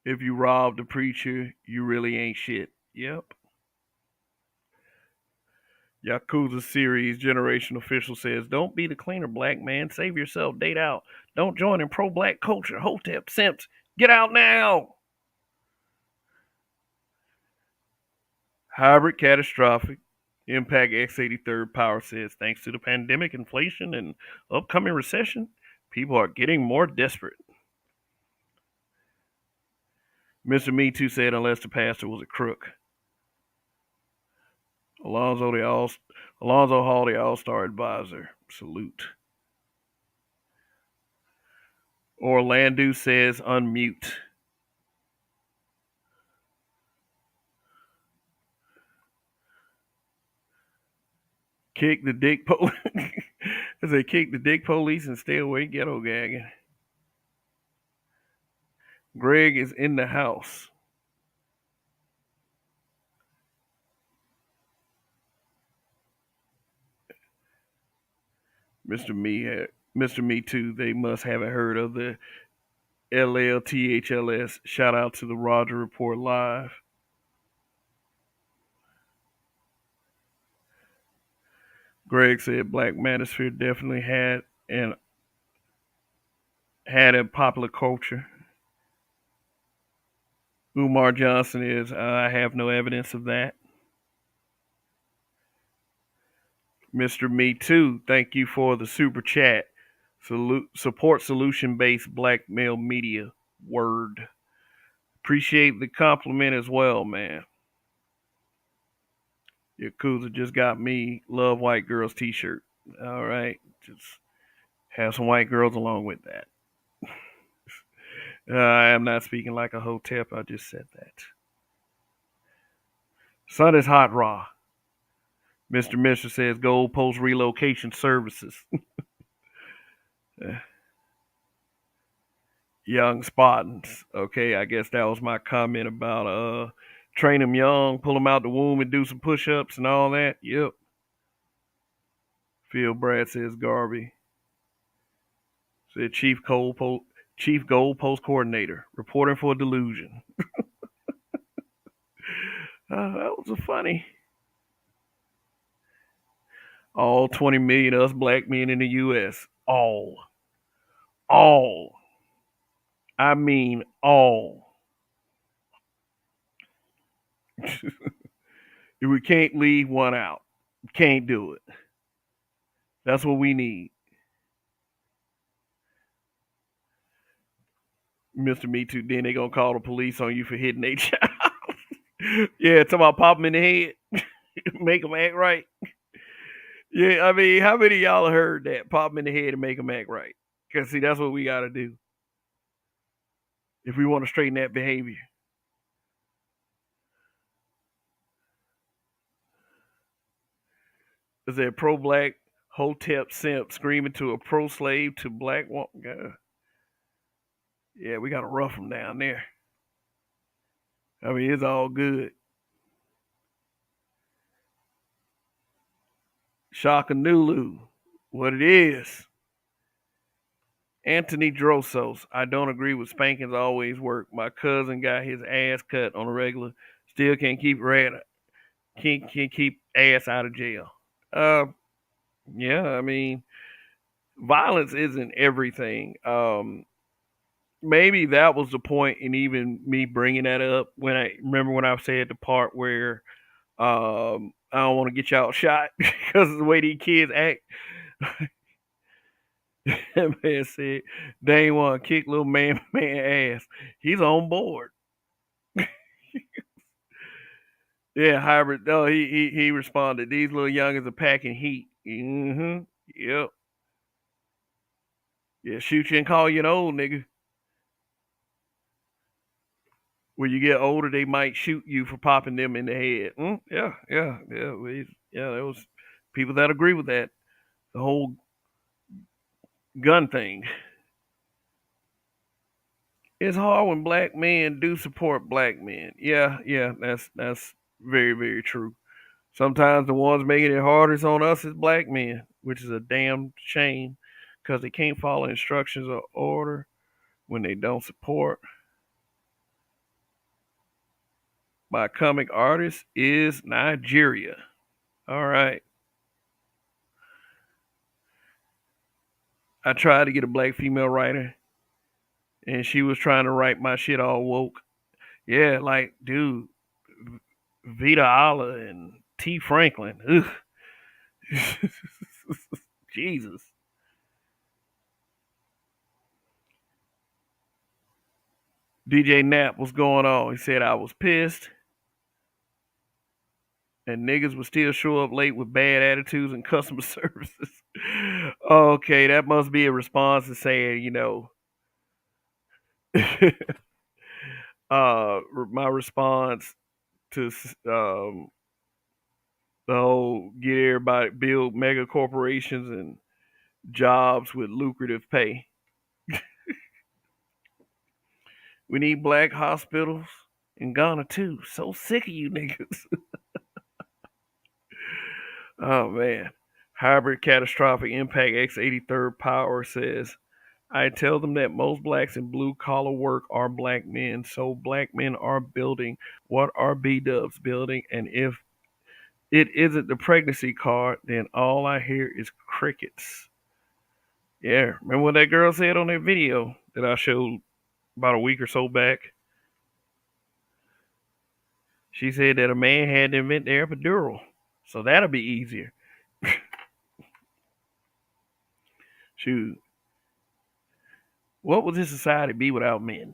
If you robbed a preacher, you really ain't shit. Yep. Yakuza series generation official says, "Don't be the cleaner, black man. Save yourself. Date out. Don't join in pro-black culture. Hotep simps. Get out now." Hybrid catastrophic. Impact X83rd Power says, "Thanks to the pandemic, inflation, and upcoming recession, people are getting more desperate." Mr. Me Too said, "Unless the pastor was a crook." Alonzo the All Alonzo Hall, the All-Star advisor. Salute. Orlando says unmute. Kick the dick police. I say kick the dick police and stay away ghetto gagging. Greg is in the house. Mr. Me Too. They must haven't heard of the LLTHLS. Shout out to the Roger Report Live. Greg said Black Manosphere definitely had a popular culture. Umar Johnson is I have no evidence of that. Mr. Me Too, thank you for the super chat. Support solution based black male media. Word. Appreciate the compliment as well, man. Yakuza just got me Love White Girls t-shirt. All right. Just have some white girls along with that. I am not speaking like a hotep. I just said that. Sun is hot raw. Mr. Mister says Gold Post relocation services. Young Spartans. Okay, I guess that was my comment about train them young, pull them out the womb and do some push-ups and all that. Yep. Phil Brad says Garvey. Said Chief Gold Post Coordinator reporting for Delusion. That was a funny. All 20 million of us black men in the U.S. All. I mean all. We can't leave one out. Can't do it. That's what we need. Mr. Me Too, then they gonna call the police on you for hitting their child. Yeah, talking about pop them in the head. Make them act right. Yeah, I mean, how many of y'all heard that? Pop them in the head and make them act right. Because, see, that's what we got to do if we want to straighten that behavior. Is there a pro-black hotep simp screaming to a pro-slave to black woman? Yeah, we got to rough them down there. I mean, it's all good. Shakanulu, what it is. Anthony Drosos, I don't agree with spankings always work. My cousin got his ass cut on a regular. Still can't keep can't keep ass out of jail. Uh, yeah, I mean, violence isn't everything. Maybe that was the point in even me bringing that up when I remember when I said the part where I don't want to get y'all shot because of the way these kids act. That man said they ain't want to kick little man ass. He's on board. Yeah, hybrid. Oh, he responded. These little youngins are packing heat. Mm-hmm. Yep. Yeah, shoot you and call you an old nigga. When you get older, they might shoot you for popping them in the head. Yeah. There was people that agree with that. The whole gun thing. It's hard when black men do support black men. Yeah, that's very, very true. Sometimes the ones making it hardest on us is black men, which is a damn shame because they can't follow instructions or order when they don't support. My comic artist is Nigeria. All right. I tried to get a black female writer, and she was trying to write my shit all woke. Yeah, like, dude, Vita Allah and T. Franklin. Ugh. Jesus. DJ Knapp, what's going on? He said I was pissed. And niggas would still show up late with bad attitudes and customer services. Okay, that must be a response to saying, my response to the whole get everybody build mega corporations and jobs with lucrative pay. We need black hospitals in Ghana too. So sick of you niggas. Oh man. Hybrid catastrophic impact X83rd power says I tell them that most blacks in blue collar work are black men, so black men are building what are B Dubs building, and if it isn't the pregnancy card, then all I hear is crickets. Yeah, remember what that girl said on that video that I showed about a week or so back? She said that a man had to invent the epidural, so that'll be easier. Shoot, what would this society be without men?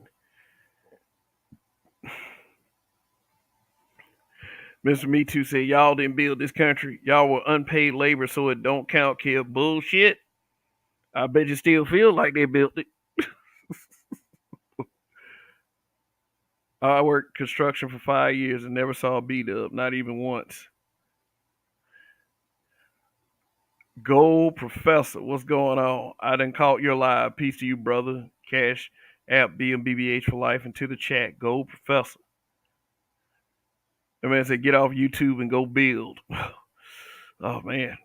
Mr. Me Too said, y'all didn't build this country. Y'all were unpaid labor, so it don't count, kid. Bullshit. I bet you still feel like they built it. I worked construction for 5 years and never saw a B-dub, not even once. Gold Professor, what's going on? I done caught your live. Peace to you, brother. Cash app BMBBH for life into the chat. Gold Professor. The man said, get off YouTube and go build. Oh, man.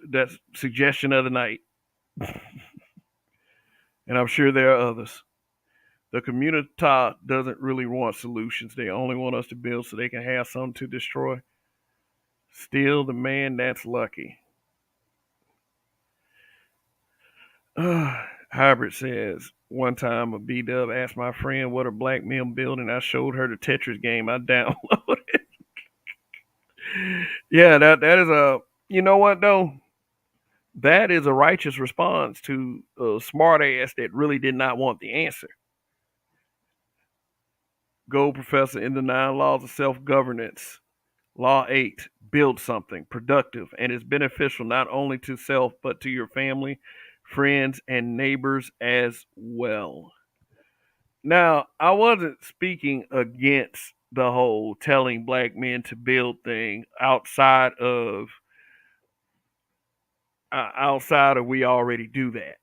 That's suggestion of the night. And I'm sure there are others. The community doesn't really want solutions. They only want us to build so they can have something to destroy. Still, the man that's lucky. Hybrid says, one time a B-dub asked my friend what a black men building. I showed her the Tetris game I downloaded. Yeah, that is a, you know what though? That is a righteous response to a smart ass that really did not want the answer. Gold Professor in the 9 Laws of Self-Governance. Law 8, build something productive and is beneficial not only to self but to your family, friends, and neighbors as well. Now, I wasn't speaking against the whole telling black men to build thing outside of we already do that.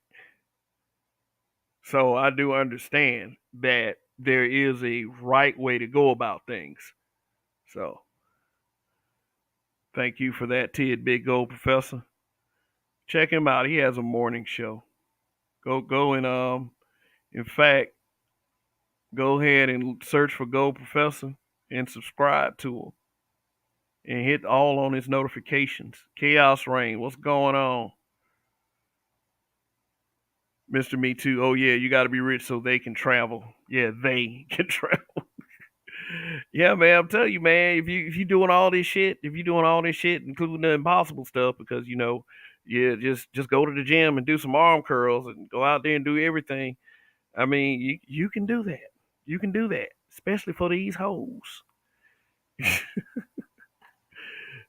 So I do understand that there is a right way to go about things. So thank you for that tidbit, Gold Professor. Check him out. He has a morning show. Go and in fact, go ahead and search for Gold Professor and subscribe to him. And hit all on his notifications. Chaos Rain, what's going on? Mr. Me Too. Oh yeah, you gotta be rich so they can travel. Yeah, they can travel. Yeah, man, I'm telling you, man, if you doing all this shit, including the impossible stuff, because yeah, just go to the gym and do some arm curls and go out there and do everything. I mean, you can do that. You can do that, especially for these hoes.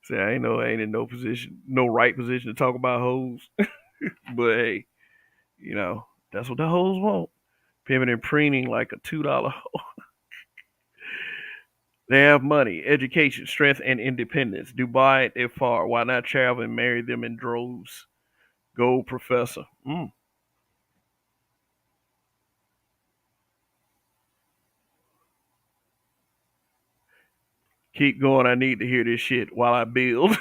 Say, I ain't in no right position to talk about hoes. But hey, that's what the hoes want. Pimping and preening like a $2 hoe. They have money, education, strength, and independence. Dubai, they're far. Why not travel and marry them in droves? Gold Professor. Keep going. I need to hear this shit while I build.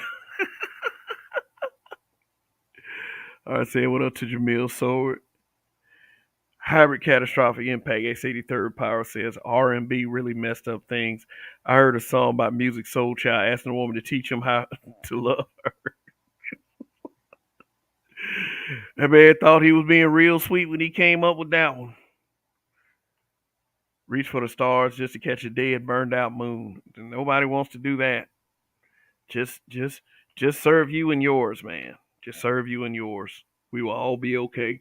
All right, say what up to Jamil Sword. Hybrid catastrophic impact. X83rd Power says R&B really messed up things. I heard a song about Music Soul Child asking a woman to teach him how to love her. That man thought he was being real sweet when he came up with that one. Reach for the stars just to catch a dead, burned out moon. Nobody wants to do that. Just, just, just serve you and yours, man. Just serve you and yours. We will all be okay.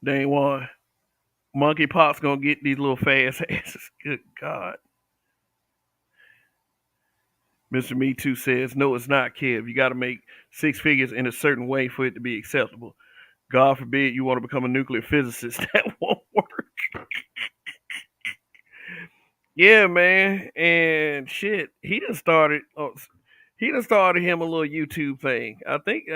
Dane one. Monkeypox gonna get these little fast asses. Good God. Mr. Me Too says, no, it's not, Kev. You got to make six figures in a certain way for it to be acceptable. God forbid you want to become a nuclear physicist. That won't work. Yeah, man. And shit, he done started him a little YouTube thing. I think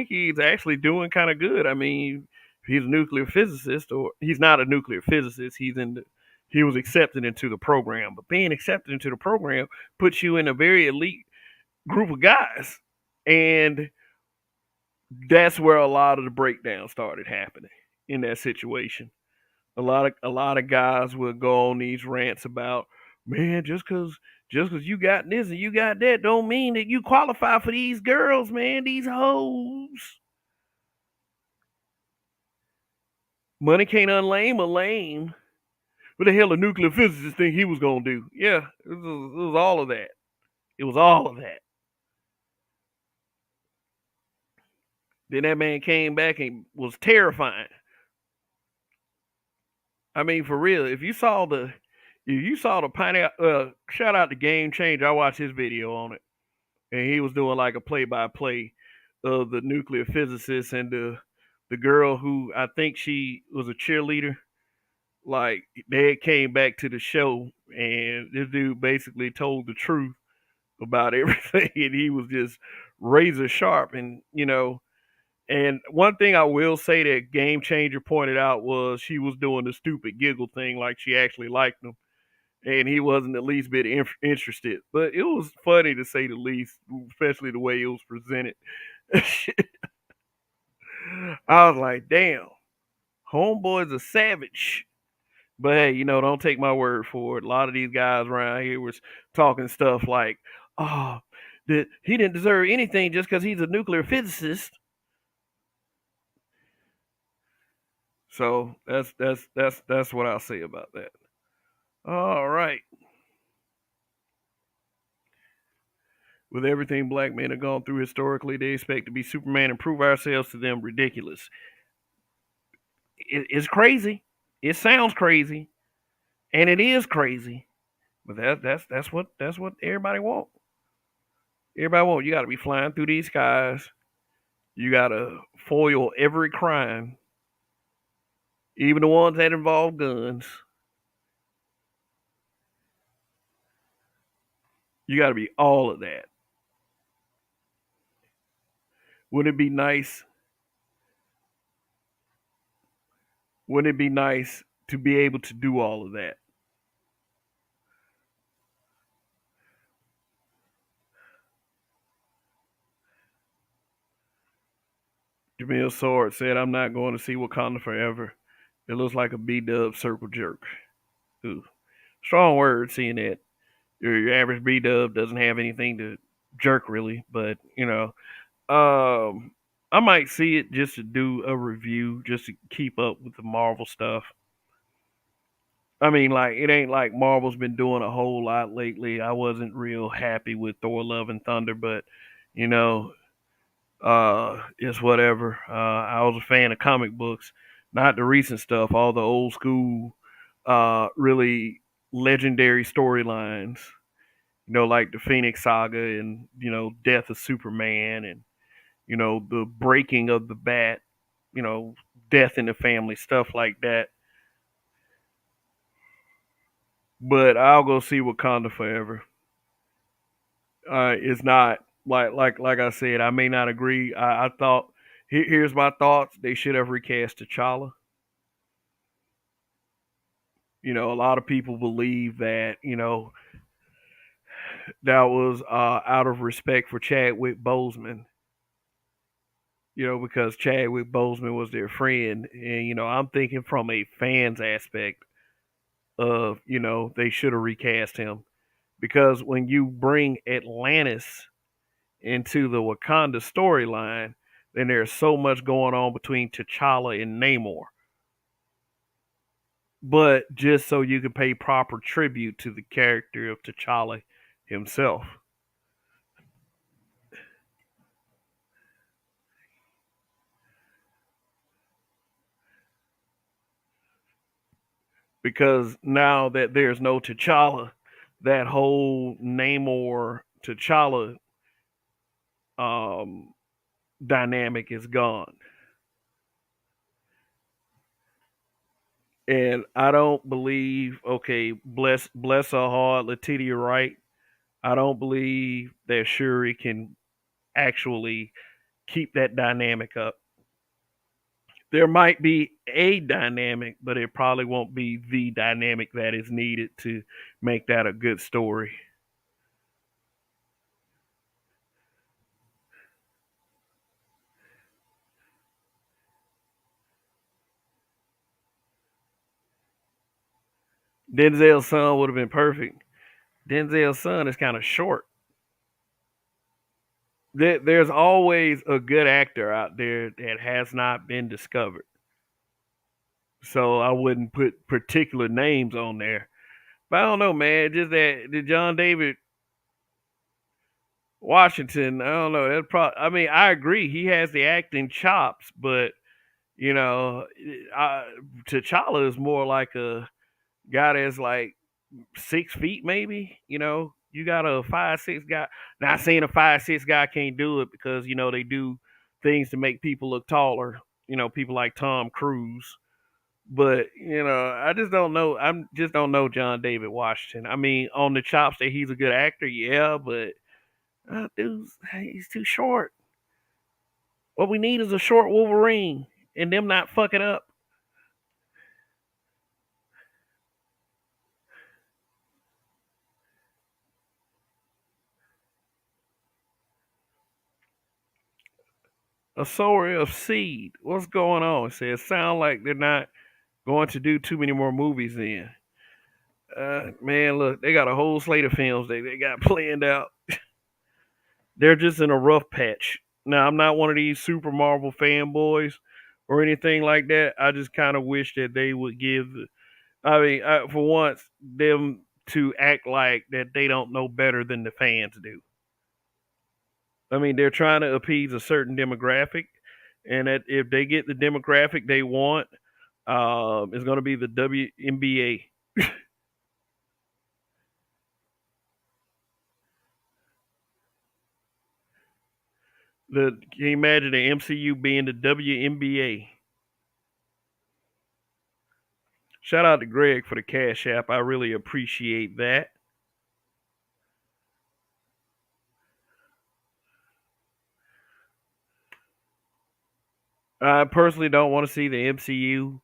he's actually doing kind of good. I mean, he's a nuclear physicist, or he's not a nuclear physicist. He was accepted into the program, but being accepted into the program puts you in a very elite group of guys, and that's where a lot of the breakdown started happening in that situation. A lot of guys would go on these rants about, man, just cause you got this and you got that don't mean that you qualify for these girls, man, these hoes. Money can't unlame a lame. What the hell a nuclear physicist think he was gonna do? Yeah, it was all of that. It was all of that. Then that man came back and was terrifying. I mean, for real, if you saw the pineapple, shout out to Game Change. I watched his video on it, and he was doing like a play-by-play of the nuclear physicist and the girl who I think she was a cheerleader. Like they came back to the show, and this dude basically told the truth about everything, and he was just razor sharp. And one thing I will say that Game Changer pointed out was she was doing the stupid giggle thing, like she actually liked him, and he wasn't the least bit interested. But it was funny to say the least, especially the way it was presented. I was like, damn, homeboy's a savage. But hey, don't take my word for it. A lot of these guys around here was talking stuff like, oh, that he didn't deserve anything just because he's a nuclear physicist. So that's what I'll say about that. All right. With everything black men have gone through historically, they expect to be Superman and prove ourselves to them ridiculous. It's crazy. It sounds crazy, and it is crazy. But that's what everybody want. Everybody want. You got to be flying through these skies. You got to foil every crime, even the ones that involve guns. You got to be all of that. Wouldn't it be nice? Wouldn't it be nice to be able to do all of that? Jamil Sword said, I'm not going to see Wakanda forever. It looks like a B-dub circle jerk. Ooh. Strong word seeing that. Your average B-dub doesn't have anything to jerk really, but I might see it just to do a review, just to keep up with the Marvel stuff. I mean, like, it ain't like Marvel's been doing a whole lot lately. I wasn't real happy with Thor Love and Thunder, but you know, it's whatever. I was a fan of comic books, not the recent stuff, all the old school, really legendary storylines. Like the Phoenix Saga and Death of Superman and the breaking of the Bat, you know, death in the family, stuff like that. But I'll go see Wakanda Forever. It's not like I said. I may not agree. I thought here's my thoughts. They should have recast T'Challa. A lot of people believe that that was out of respect for Chadwick Boseman. Because Chadwick Boseman was their friend, and I'm thinking from a fan's aspect of they should have recast him because when you bring Atlantis into the Wakanda storyline, then there's so much going on between T'Challa and Namor. But just so you can pay proper tribute to the character of T'Challa himself. because now that there's no T'Challa, that whole Namor T'Challa um, dynamic is gone. And I don't believe, okay, bless her heart, Letitia Wright. I don't believe that Shuri can actually keep that dynamic up. There might be a dynamic, but it probably won't be the dynamic that is needed to make that a good story. Denzel's son would have been perfect. Denzel's son is kind of short. There's always a good actor out there that has not been discovered. So I wouldn't put particular names on there. But I don't know, man. Just that the John David Washington. I don't know. That's probably. I mean, I agree. He has the acting chops, but you know, I, T'Challa is more like a guy that's like 6 feet, maybe. You know, you got a 5'6" guy. Not saying a 5'6" guy can't do it because you know they do things to make people look taller. You know, people like Tom Cruise. But you know, I just don't know. I'm just don't know John David Washington. I mean, on the chops that he's a good actor, yeah, but dude, he's too short. What we need is a short Wolverine, and them not fucking up. A sower of seed. What's going on? It says sound like they're not going to do too many more movies. Then, man, look, they got a whole slate of films they got planned out. They're just in a rough patch. Now, I'm not one of these super Marvel fanboys or anything like that. I just kind of wish that they would give. I mean, for once, them to act like that they don't know better than the fans do. I mean, they're trying to appease a certain demographic, and that if they get the demographic they want, it's going to be the WNBA. Can you imagine the MCU being the WNBA? Shout out to Greg for the cash app. I really appreciate that. I personally don't want to see the MCU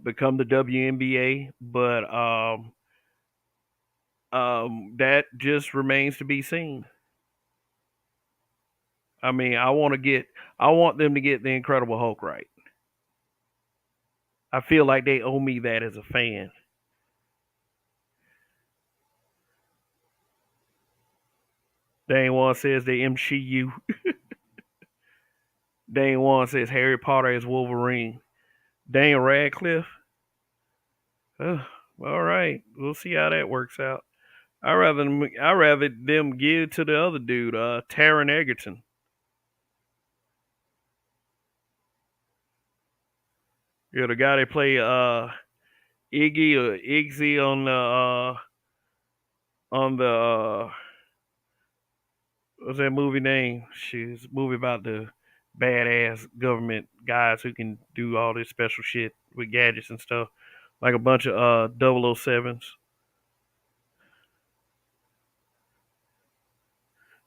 become the WNBA, but that just remains to be seen. I mean, I want them to get the Incredible Hulk right. I feel like they owe me that as a fan. Dane One says the MCU. Dane One says Harry Potter as Wolverine. Dane Radcliffe. All right, we'll see how that works out. I rather them give it to the other dude, Taron Egerton. Yeah, the guy that play Iggy or Iggsy on the what's that movie name? She's a movie about the badass government guys who can do all this special shit with gadgets and stuff, like a bunch of 007s.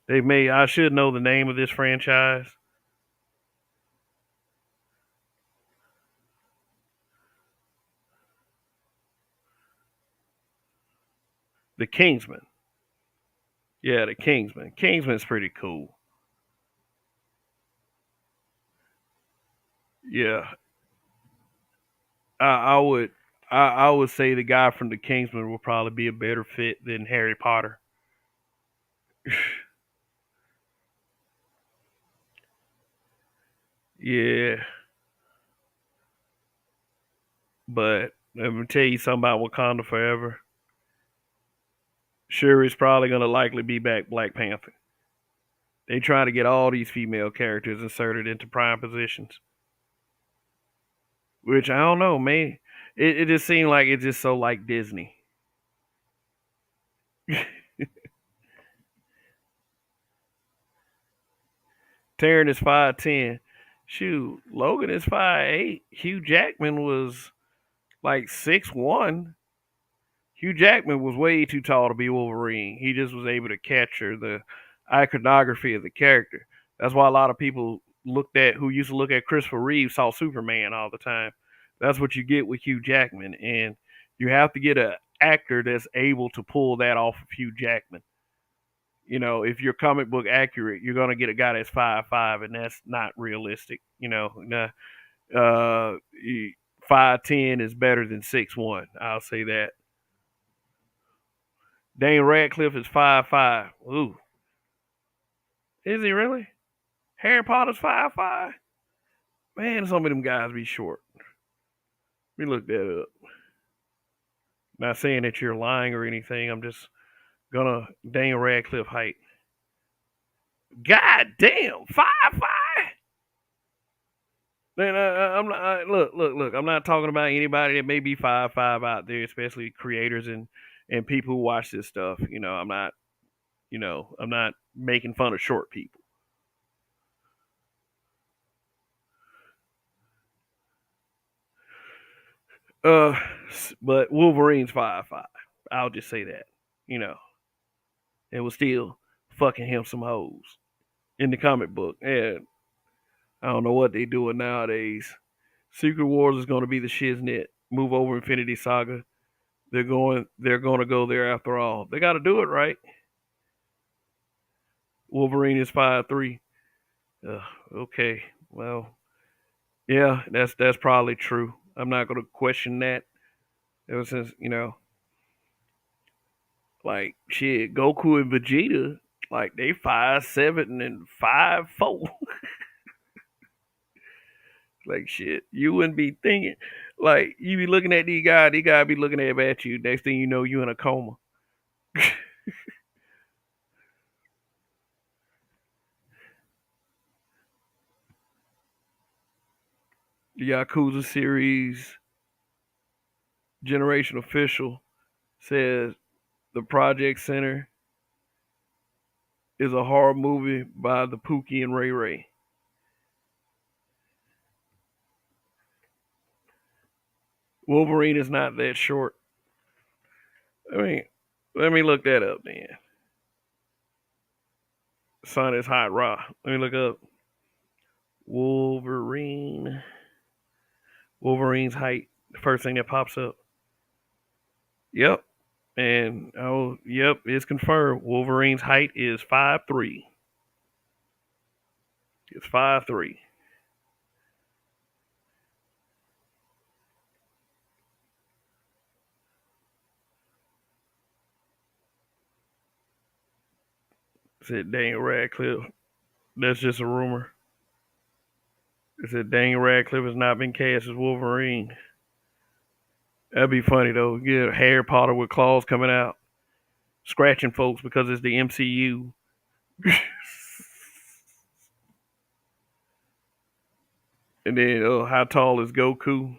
They made. I should know the name of this franchise. The Kingsman. Yeah, the Kingsman. Kingsman's pretty cool. Yeah, I would. I would say the guy from the Kingsman will probably be a better fit than Harry Potter. Yeah, but let me tell you something about Wakanda Forever. Shuri's probably gonna likely be back Black Panther. They try to get all these female characters inserted into prime positions, which I don't know, man. It just seemed like it's just so like Disney. Taryn is 5'10". Shoot, Logan is 5'8". Hugh Jackman was like 6'1". Hugh Jackman was way too tall to be Wolverine. He just was able to capture the iconography of the character. That's why a lot of people who used to look at Christopher Reeve saw Superman all the time. That's what you get with Hugh Jackman, and you have to get an actor that's able to pull that off of Hugh Jackman. If you're comic book accurate, you're gonna get a guy that's 5'5", and that's not realistic. Uh, 5'10" is better than 6'1". I'll say that. Dane Radcliffe is 5'5". Ooh, is he really? Harry Potter's 5'5". Man, some of them guys be short. Let me look that up. Not saying that you're lying or anything. I'm just gonna Dane Radcliffe height. God damn, 5'5". Man, I'm not. Look. I'm not talking about anybody that may be 5'5" out there, especially creators and people who watch this stuff. I'm not. I'm not making fun of short people. Uh, but Wolverine's 5'5". I'll just say that. You know, it was still fucking him some hoes in the comic book. And I don't know what they doing nowadays. Secret Wars is going to be the shiznit. Move over Infinity Saga. They're going to go there after all. They got to do it right. Wolverine is 5'3". Okay, well, yeah, that's probably true. I'm not going to question that. Ever since like shit, Goku and Vegeta, like they 5'7" and 5'4". Like shit, you wouldn't be thinking. Like you be looking at these guys, be looking at you. Next thing you know, you in a coma. The Yakuza series Generation Official says the Project Center is a horror movie by the Pookie and Ray Ray. Wolverine is not that short. I mean, let me look that up then. Sun is hot raw. Let me look up Wolverine. Wolverine's height. The first thing that pops up. Yep. And yep, it's confirmed. Wolverine's height is 5'3". It's 5'3". Said Daniel Radcliffe. That's just a rumor. It said Daniel Radcliffe has not been cast as Wolverine. That'd be funny though. Get Harry Potter with claws coming out, scratching folks because it's the MCU. And then, how tall is Goku?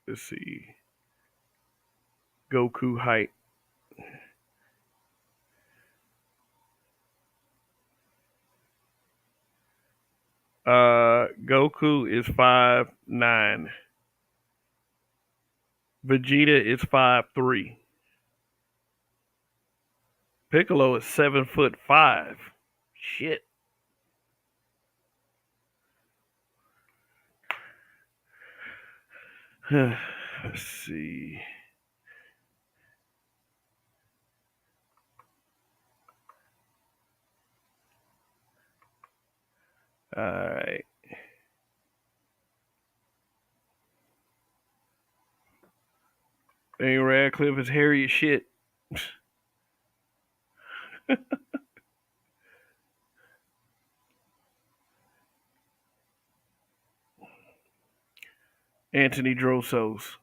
Let's see. Goku height. Goku is 5'9". Vegeta is 5'3". Piccolo is 7'5". Shit. Let's see. All right. Daniel Radcliffe is hairy as shit. Anthony Drossos,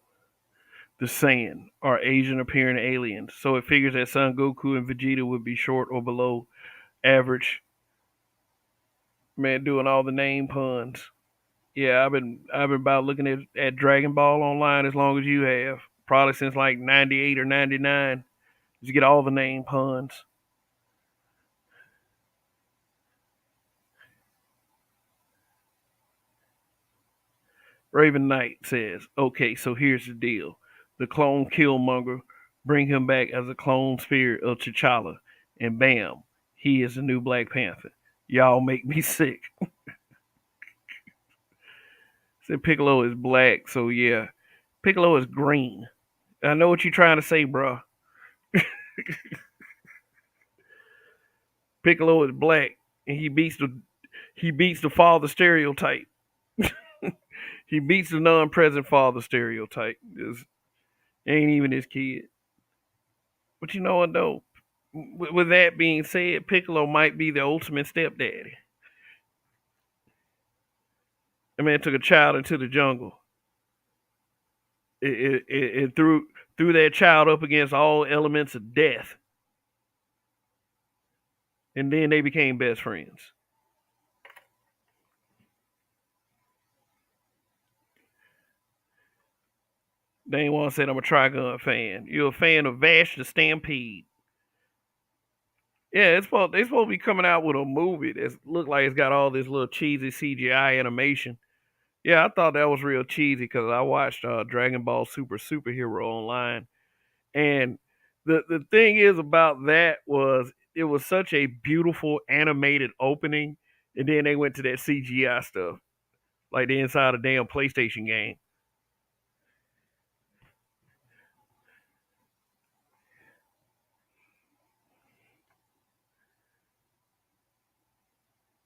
the Saiyan, are Asian appearing aliens, so it figures that Son Goku and Vegeta would be short or below average. Man, doing all the name puns. Yeah, I've been about looking at Dragon Ball online as long as you have. Probably since like '98 or '99. You get all the name puns. Raven Knight says, "Okay, so here's the deal: the clone Killmonger, bring him back as a clone spirit of T'Challa, and bam, he is the new Black Panther. Y'all make me sick." Said Piccolo is black, so yeah, Piccolo is green. I know what you're trying to say, bro. Piccolo is black, and he beats the father stereotype. He beats the non-present father stereotype. Just ain't even his kid. But you know what though? With that being said, Piccolo might be the ultimate stepdaddy. The man took a child into the jungle. It threw that child up against all elements of death, and then they became best friends. Dane One said, "I'm a Trigun fan. You're a fan of Vash the Stampede." Yeah, they supposed to be coming out with a movie that look like it's got all this little cheesy CGI animation. Yeah, I thought that was real cheesy because I watched Dragon Ball Super Superhero online, and the thing is about that was it was such a beautiful animated opening, and then they went to that CGI stuff like the inside a damn PlayStation game.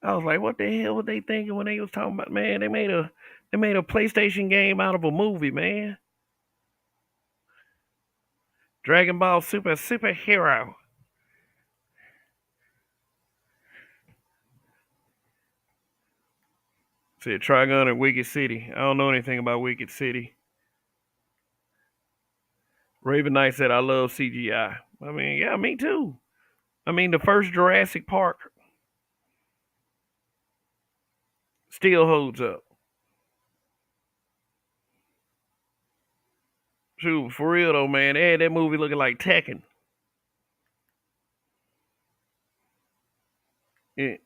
I was like, what the hell were they thinking when they was talking about, man? They made a PlayStation game out of a movie, man. Dragon Ball Super Superhero. Said Trigun and Wicked City. I don't know anything about Wicked City. Raven Knight said, I love CGI. I mean, yeah, me too. I mean, the first Jurassic Park still holds up. Shoot, for real though, man. They had that movie looking like Tekken. Yeah.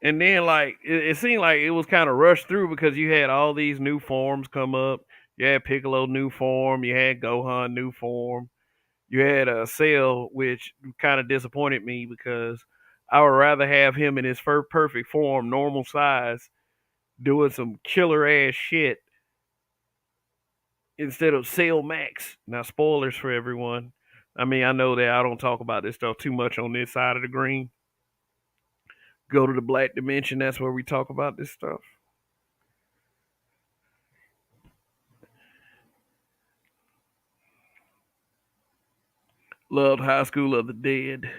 And then, like, it seemed like it was kind of rushed through because you had all these new forms come up. You had Piccolo new form. You had Gohan new form. You had a Cell, which kind of disappointed me because I would rather have him in his perfect form, normal size, doing some killer ass shit instead of Cell Max. Now, spoilers for everyone. I mean, I know that I don't talk about this stuff too much on this side of the green. Go to the Black Dimension. That's where we talk about this stuff. Loved High School of the Dead.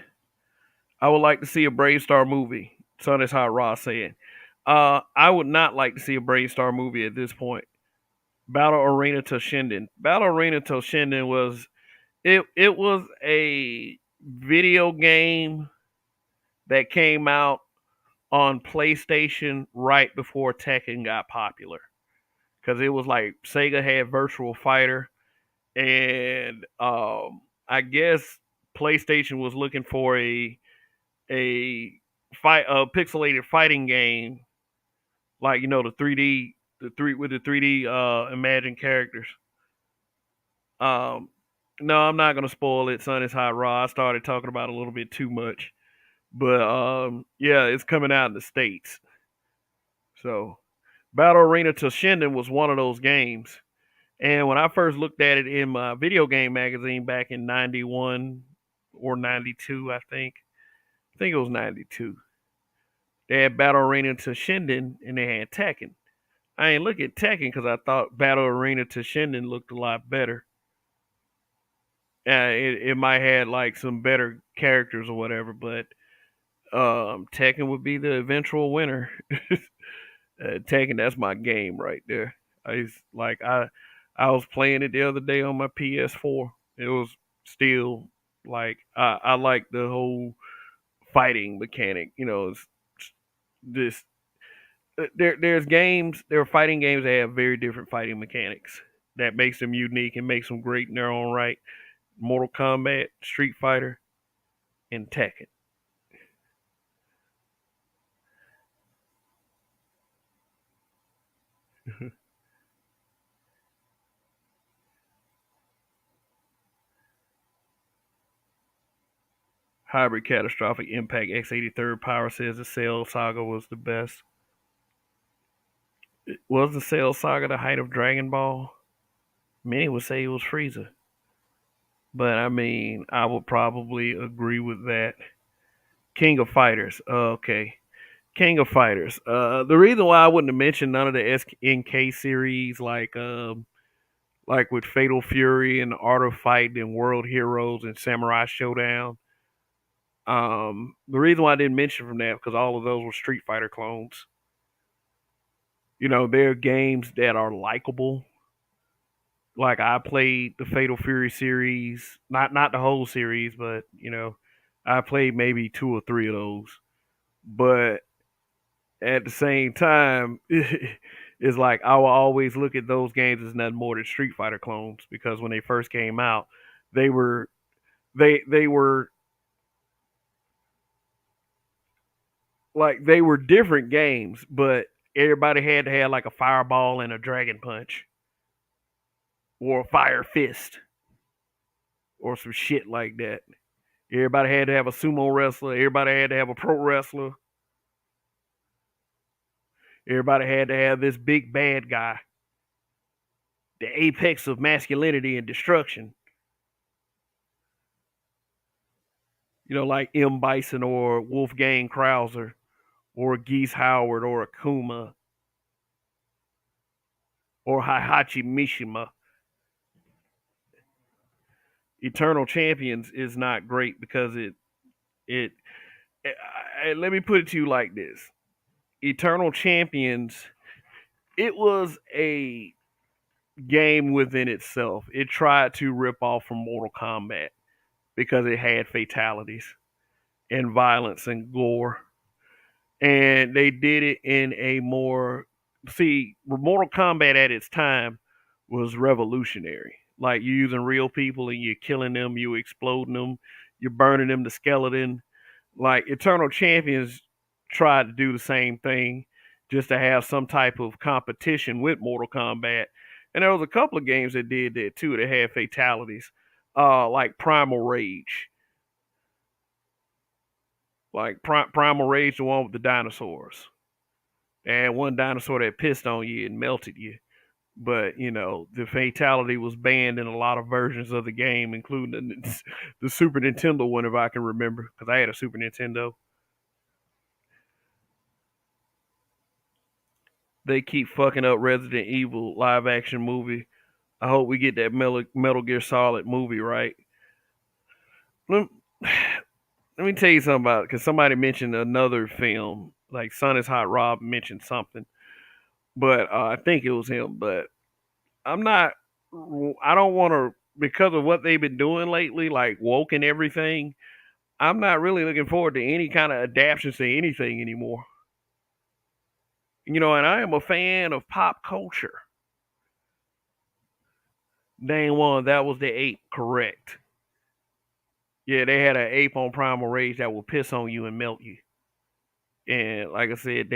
I would like to see a Brave Star movie. Son is how Ross said. I would not like to see a Brave Star movie at this point. Battle Arena Toshinden. Battle Arena Toshinden was it was a video game that came out on PlayStation right before Tekken got popular. Cause it was like Sega had Virtual Fighter, and I guess PlayStation was looking for a a pixelated fighting game, like the 3D, the 3D imagined characters. Um, no, I'm not gonna spoil it. Son is hot raw. I started talking about it a little bit too much, but yeah, it's coming out in the states. So, Battle Arena Toshinden was one of those games. And when I first looked at it in my video game magazine back in '91 or '92, I think it was '92. They had Battle Arena Toshinden and they had Tekken. I ain't look at Tekken because I thought Battle Arena Toshinden looked a lot better. It might have like some better characters or whatever, but Tekken would be the eventual winner. Tekken, that's my game right there. I was playing it the other day on my PS4. It was still like I like the whole fighting mechanic. It's this. There are fighting games that have very different fighting mechanics that makes them unique and makes them great in their own right. Mortal Kombat, Street Fighter, and Tekken. Hybrid Catastrophic Impact X83rd Power says the Cell Saga was the best. Was the Cell Saga the height of Dragon Ball? Many would say it was Frieza. But I mean, I would probably agree with that. King of Fighters. Okay. King of Fighters. The reason why I wouldn't have mentioned none of the SNK series, like with Fatal Fury and Art of Fight and World Heroes and Samurai Showdown. The reason why I didn't mention from that because all of those were Street Fighter clones. You know, they're games that are likable. Like I played the Fatal Fury series, not the whole series, but I played maybe two or three of those. But at the same time, it's like I will always look at those games as nothing more than Street Fighter clones because when they first came out, they were they were they were different games, but everybody had to have like a fireball and a dragon punch or a fire fist or some shit like that. Everybody had to have a sumo wrestler. Everybody had to have a pro wrestler. Everybody had to have this big bad guy, the apex of masculinity and destruction. Like M. Bison or Wolfgang Krauser or Geese Howard or Akuma or Heihachi Mishima. Eternal Champions is not great because it, let me put it to you like this. Eternal Champions, it was a game within itself. It tried to rip off from Mortal Kombat because it had fatalities and violence and gore. And they did it in a more Mortal Kombat at its time was revolutionary. Like you're using real people and you're killing them, you exploding them, you're burning them to skeleton. Like Eternal Champions tried to do the same thing just to have some type of competition with Mortal Kombat. And there was a couple of games that did that too that had fatalities. Like Primal Rage. Like Primal Rage, the one with the dinosaurs. And one dinosaur that pissed on you and melted you. But the fatality was banned in a lot of versions of the game, including the Super Nintendo one, if I can remember, because I had a Super Nintendo. They keep fucking up Resident Evil live action movie. I hope we get that Metal Gear Solid movie right. Let, let me tell you something about it, because somebody mentioned another film, like Son is Hot Rob mentioned something, but I think it was him. But I'm not. I don't want to because of what they've been doing lately, like woke and everything. I'm not really looking forward to any kind of adaptations to anything anymore. And I am a fan of pop culture. Name one, that was the ape, correct? Yeah, they had an ape on Primal Rage that will piss on you and melt you. And like I said,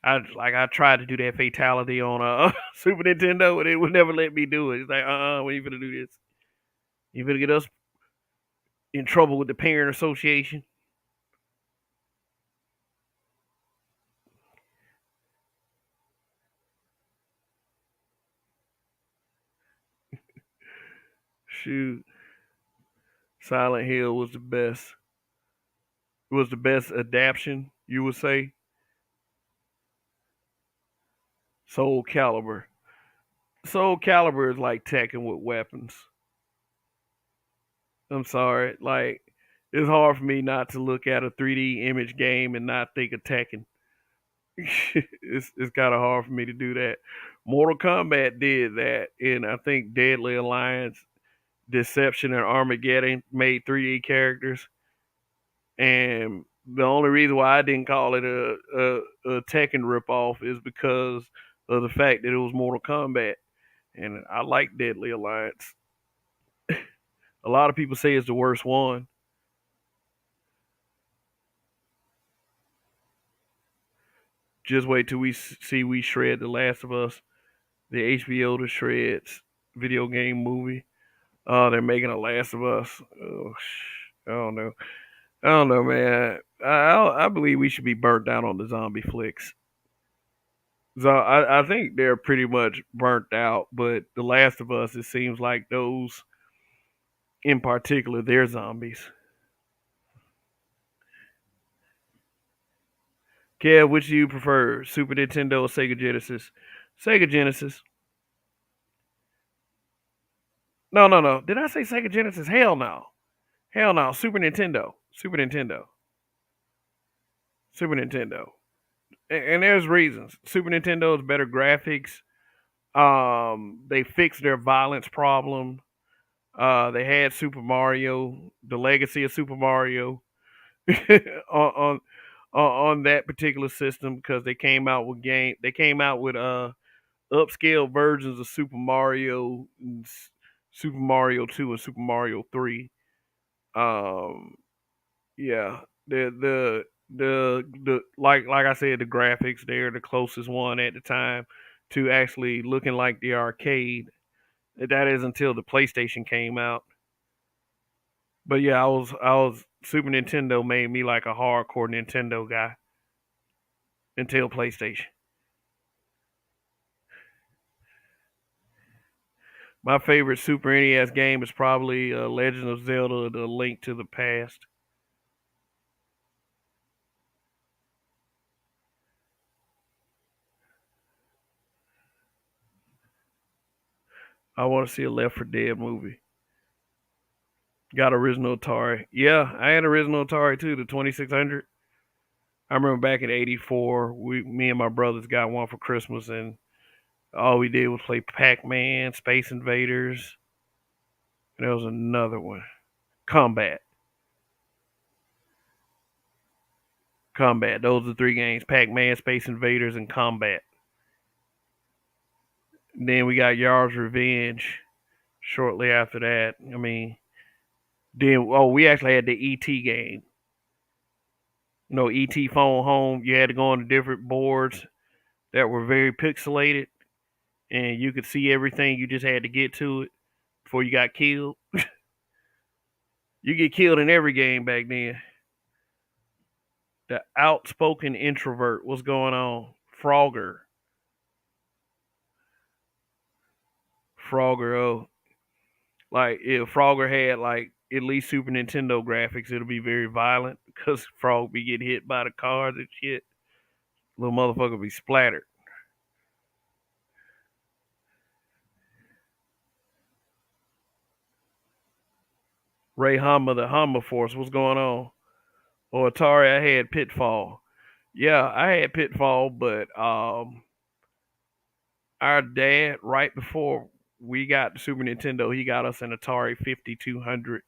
I tried to do that fatality on Super Nintendo, and it would never let me do it. It's like, we ain't gonna do this. You gonna get us in trouble with the parent association? Shoot, Silent Hill was the best. It was the best adaptation, you would say. Soul Calibur. Soul Calibur is like Tekken with weapons. I'm sorry, like it's hard for me not to look at a 3D image game and not think of Tekken. It's kind of hard for me to do that. Mortal Kombat did that, and I think Deadly Alliance, Deception, and Armageddon made 3D characters, and The only reason why I didn't call it a Tekken ripoff is because of the fact that it was Mortal Kombat, and I like Deadly Alliance. A lot of people say it's the worst one. Just wait till we see we shred The Last of Us, the HBO to shreds video game movie. Oh, they're making a Last of Us. Oh, I don't know. I don't know, man. I believe we should be burnt out on the zombie flicks. So I think they're pretty much burnt out, but The Last of Us, it seems like those in particular, they're zombies. Kev, which do you prefer, Super Nintendo or Sega Genesis? Sega Genesis. No, no, no. Did I say Sega Genesis? Hell no. Hell no. Super Nintendo. Super Nintendo. Super Nintendo. And there's reasons. Super Nintendo is better graphics. They fixed their violence problem. They had Super Mario, the legacy of Super Mario, on, on that particular system because they came out with game. They came out with upscale versions of Super Mario, Super Mario 2, and Super Mario 3. Um, yeah, the like I said, the graphics they're the closest one at the time to actually looking like the arcade. That is until the PlayStation came out. But yeah, I was Super Nintendo made me like a hardcore Nintendo guy until PlayStation. My favorite Super NES game is probably Legend of Zelda: The Link to the Past. I want to see a Left 4 Dead movie. Got original Atari. Yeah, I had original Atari too, the 2600. I remember back in '84, me and my brothers got one for Christmas, and all we did was play Pac-Man, Space Invaders, and there was another one, Combat. Combat. Those are the three games: Pac-Man, Space Invaders, and Combat. And then we got Yard's Revenge shortly after that. I mean, then we actually had the ET game. You know, ET Phone Home. You had to go on to different boards that were very pixelated, and you could see everything. You just had to get to it before you got killed. You get killed in every game back then. The outspoken introvert. What's going on? Frogger. Frogger. Oh, like if Frogger had like at least Super Nintendo graphics, it'll be very violent because Frog be getting hit by the cars and shit. Little motherfucker be splattered. Ray Hama, the Hama Force. What's going on? Or Atari, I had Pitfall. Yeah, I had Pitfall, but our dad, right before we got the Super Nintendo, he got us an Atari 5200,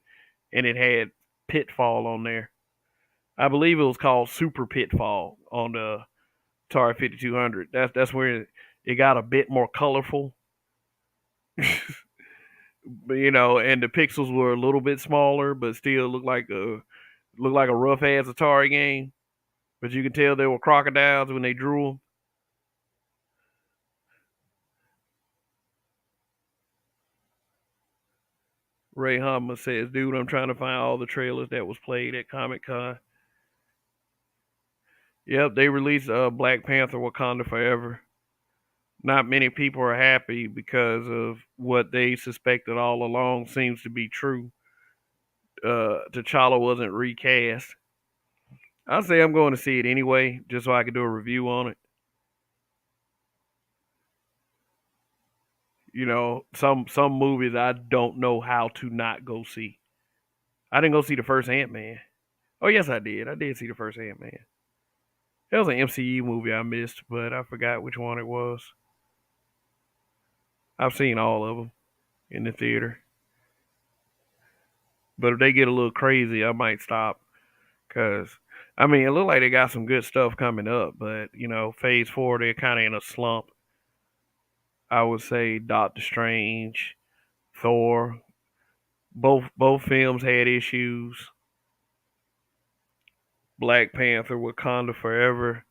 and it had Pitfall on there. I believe it was called Super Pitfall on the Atari 5200. That's where it got a bit more colorful, but and the pixels were a little bit smaller, but still looked like a rough ass Atari game. But you could tell they were crocodiles when they drew them. Ray Hama says, "Dude, I'm trying to find all the trailers that was played at Comic Con." Yep, they released Black Panther: Wakanda Forever. Not many people are happy because of what they suspected all along seems to be true. T'Challa wasn't recast. I say I'm going to see it anyway, just so I can do a review on it. Some movies I don't know how to not go see. I didn't go see the first Ant Man. Oh yes, I did. I did see the first Ant Man. It was an MCU movie I missed, but I forgot which one it was. I've seen all of them in the theater, but if they get a little crazy, I might stop. Cause I mean, it looked like they got some good stuff coming up, but phase four they're kind of in a slump. I would say Doctor Strange, Thor, both films had issues. Black Panther, Wakanda Forever.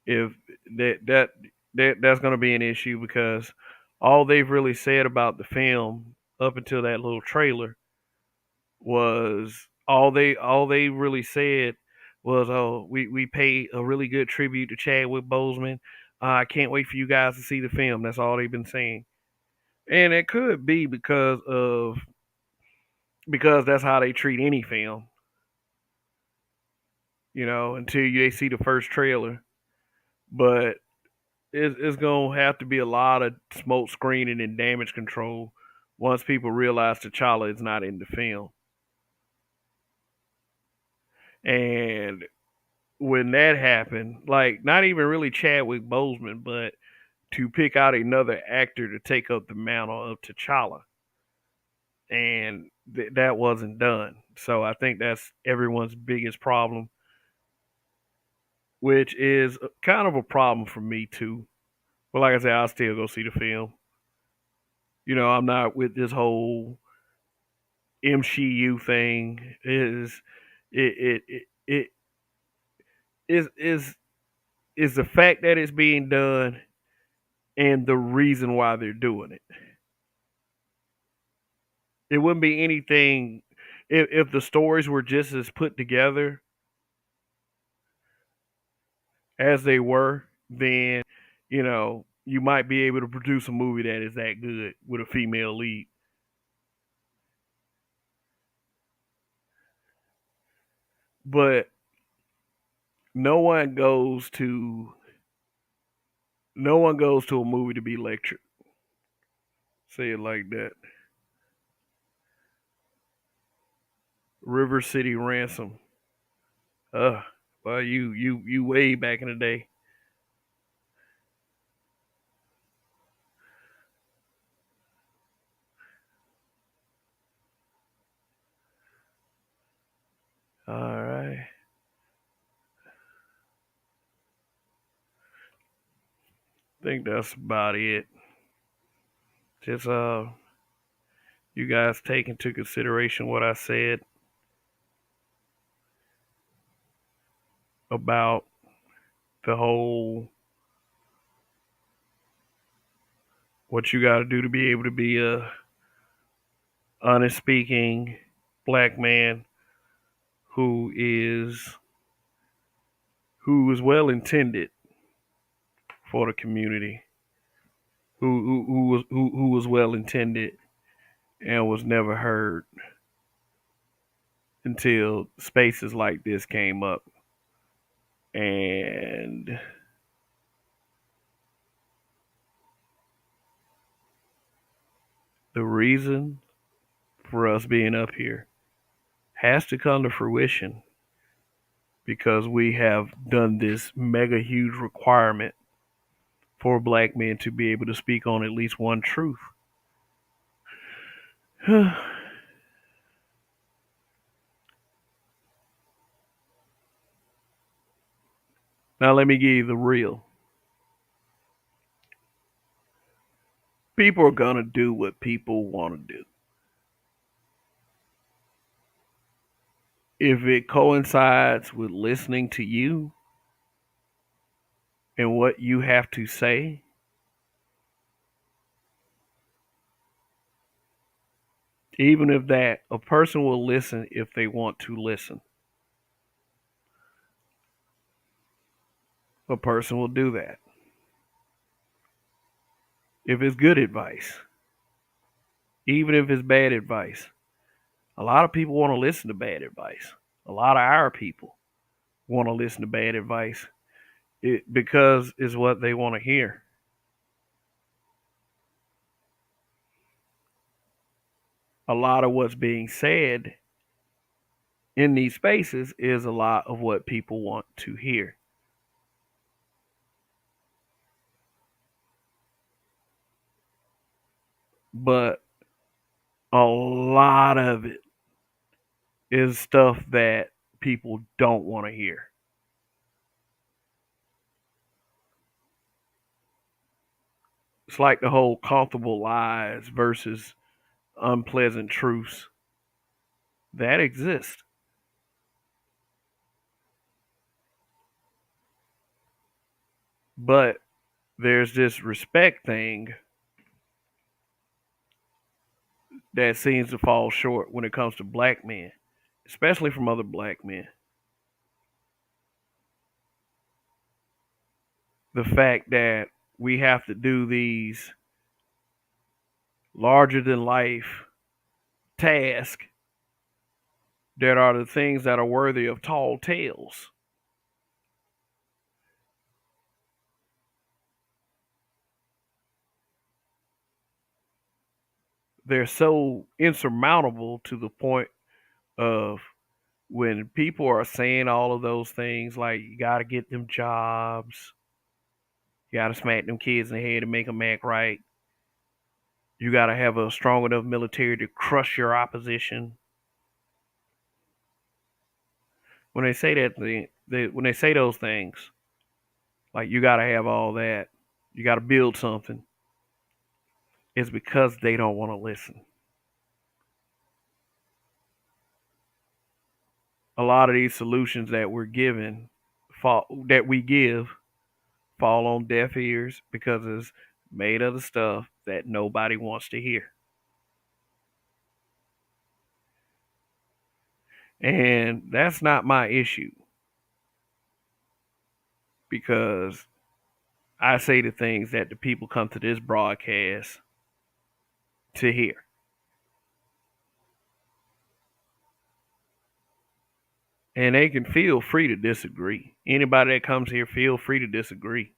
If that that that's going to be an issue because all they've really said about the film up until that little trailer was all they really said was, oh, we pay a really good tribute to Chadwick Boseman. I can't wait for you guys to see the film. That's all they've been saying, and it could be because that's how they treat any film, until they see the first trailer. But it's gonna have to be a lot of smoke screening and damage control once people realize T'Challa is not in the film. And when that happened, like not even really Chadwick Boseman, but to pick out another actor to take up the mantle of T'Challa, and that wasn't done. So I think that's everyone's biggest problem, which is kind of a problem for me too. But like I said, I'll still go see the film. I'm not with this whole MCU thing. It is the fact that it's being done and the reason why they're doing it. It wouldn't be anything if the stories were just as put together as they were. Then you might be able to produce a movie that is that good with a female lead. But no one goes to no one goes to a movie to be lectured. Say it like that. River City Ransom. Well, you way back in the day. All right. I think that's about it. Just you guys take into consideration what I said about the whole what you got to do to be able to be a honest speaking black man who is well intended for the community, who was well intended and was never heard until spaces like this came up. And the reason for us being up here has to come to fruition because we have done this mega huge requirement for black men to be able to speak on at least one truth. Now, let me give you the real. People are going to do what people want to do. If it coincides with listening to you and what you have to say, even if that, a person will listen if they want to listen. A person will do that. If it's good advice, even if it's bad advice, a lot of people want to listen to bad advice. A lot of our people want to listen to bad advice because it's what they want to hear. A lot of what's being said in these spaces is a lot of what people want to hear. But a lot of it is stuff that people don't want to hear. It's like the whole comfortable lies versus unpleasant truths that exist. But there's this respect thing that seems to fall short when it comes to black men, especially from other black men. The fact that we have to do these larger than life tasks that are the things that are worthy of tall tales. They're so insurmountable to the point of when people are saying all of those things, like you got to get them jobs, you got to smack them kids in the head and make them act right, you got to have a strong enough military to crush your opposition. When they say that, when they say those things, like you got to have all that, you got to build something, it's because they don't want to listen. A lot of these solutions that we're given, that we give, fall on deaf ears because it's made of the stuff that nobody wants to hear. And that's not my issue because I say the things that the people come to this broadcast to hear. And they can feel free to disagree. Anybody that comes here, feel free to disagree.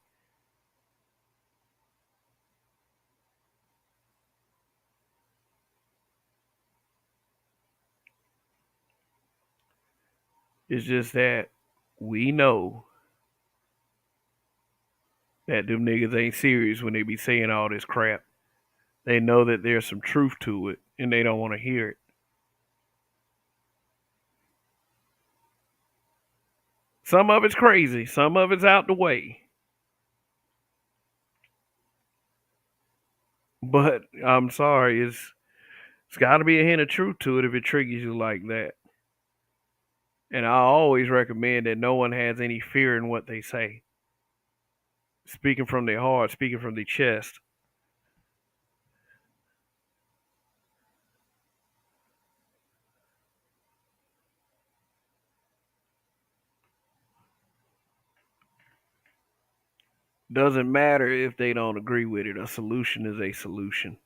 It's just that we know that them niggas ain't serious when they be saying all this crap. They know that there's some truth to it and they don't want to hear it. Some of it's crazy, some of it's out the way. But I'm sorry, it's got to be a hint of truth to it if it triggers you like that. And I always recommend that no one has any fear in what they say. Speaking from their heart, speaking from their chest. Doesn't matter if they don't agree with it. A solution is a solution.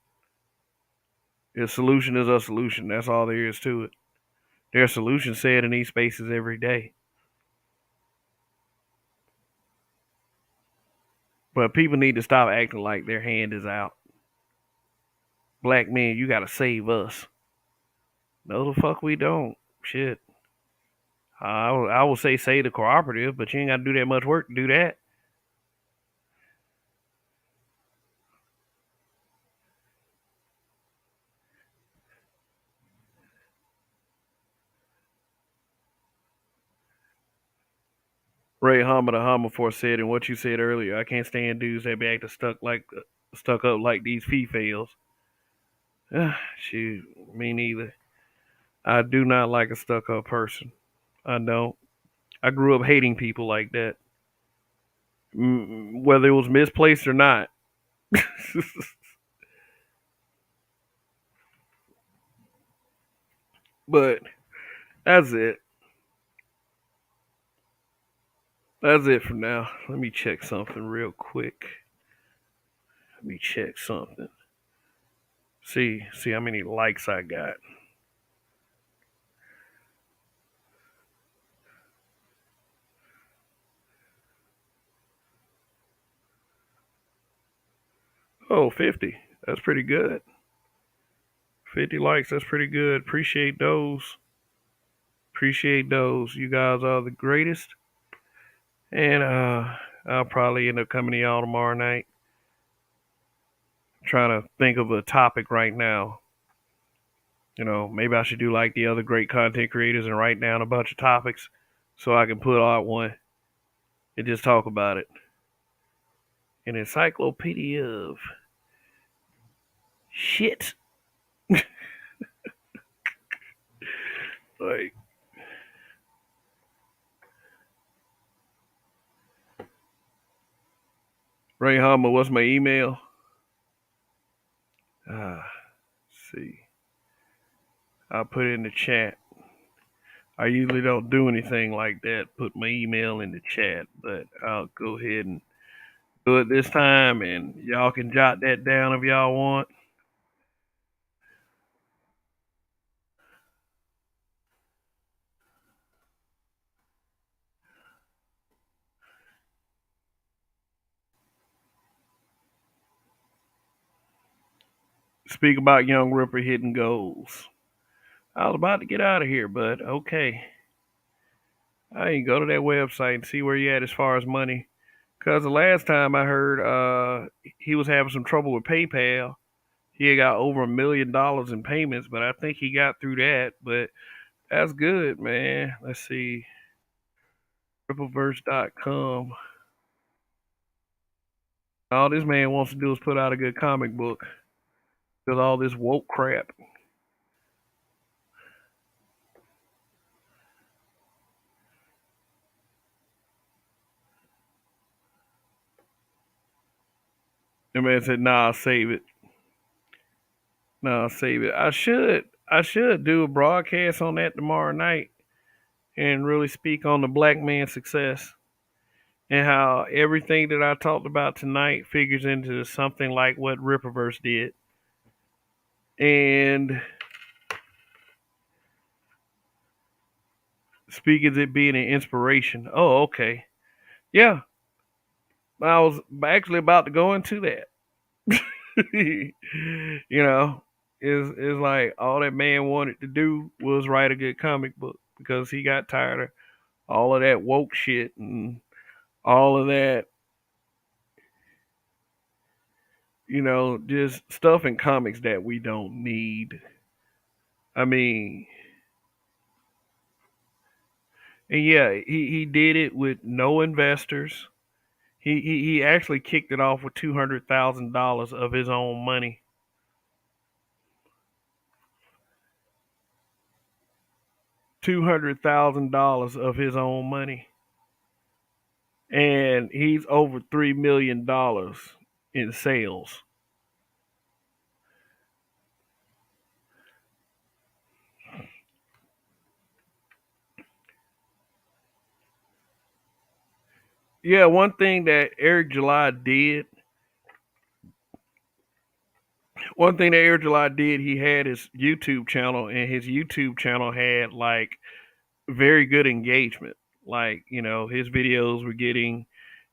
A solution is a solution. That's all there is to it. There are solutions said in these spaces every day. But people need to stop acting like their hand is out. Black men, you gotta save us. No, the fuck we don't. Shit. I will say save the cooperative, but you ain't gotta do that much work to do that. Ray Hamada said, and what you said earlier, I can't stand dudes that be acting stuck up like these females. Shoot, me neither. I do not like a stuck up person. I don't. I grew up hating people like that, whether it was misplaced or not. But that's it. That's it for now. Let me check something real quick. Let me check something. See how many likes I got. Oh, 50. That's pretty good. 50 likes. That's pretty good. Appreciate those. Appreciate those. You guys are the greatest. And I'll probably end up coming to y'all tomorrow night. Trying to think of a topic right now. Maybe I should do like the other great content creators and write down a bunch of topics so I can put out one and just talk about it. An encyclopedia of shit. Like, Ray Hama, what's my email? Let's see. I'll put it in the chat. I usually don't do anything like that, put my email in the chat, but I'll go ahead and do it this time, and y'all can jot that down if y'all want. Speak about Young Ripper hitting goals. I was about to get out of here, but okay. I can go to that website and see where you at as far as money. Cause the last time I heard he was having some trouble with PayPal. He had got over $1 million in payments, but I think he got through that. But that's good, man. Let's see. Ripperverse.com. All this man wants to do is put out a good comic book. Because all this woke crap. The man said, "Nah, I'll save it. Nah, I'll save it. I should do a broadcast on that tomorrow night and really speak on the black man's success and how everything that I talked about tonight figures into something like what Ripperverse did. And speak as it being an inspiration. Oh, okay. Yeah, I was actually about to go into that. you know, is like all that man wanted to do was write a good comic book because he got tired of all of that woke shit and all of that, just stuff in comics that we don't need. I mean, and yeah, he did it with no investors. He actually kicked it off with $200,000 of his own money. $200,000 of his own money, and he's over $3 million in sales. Yeah, one thing that Eric July did, he had his YouTube channel, and his YouTube channel had like very good engagement. Like, his videos were getting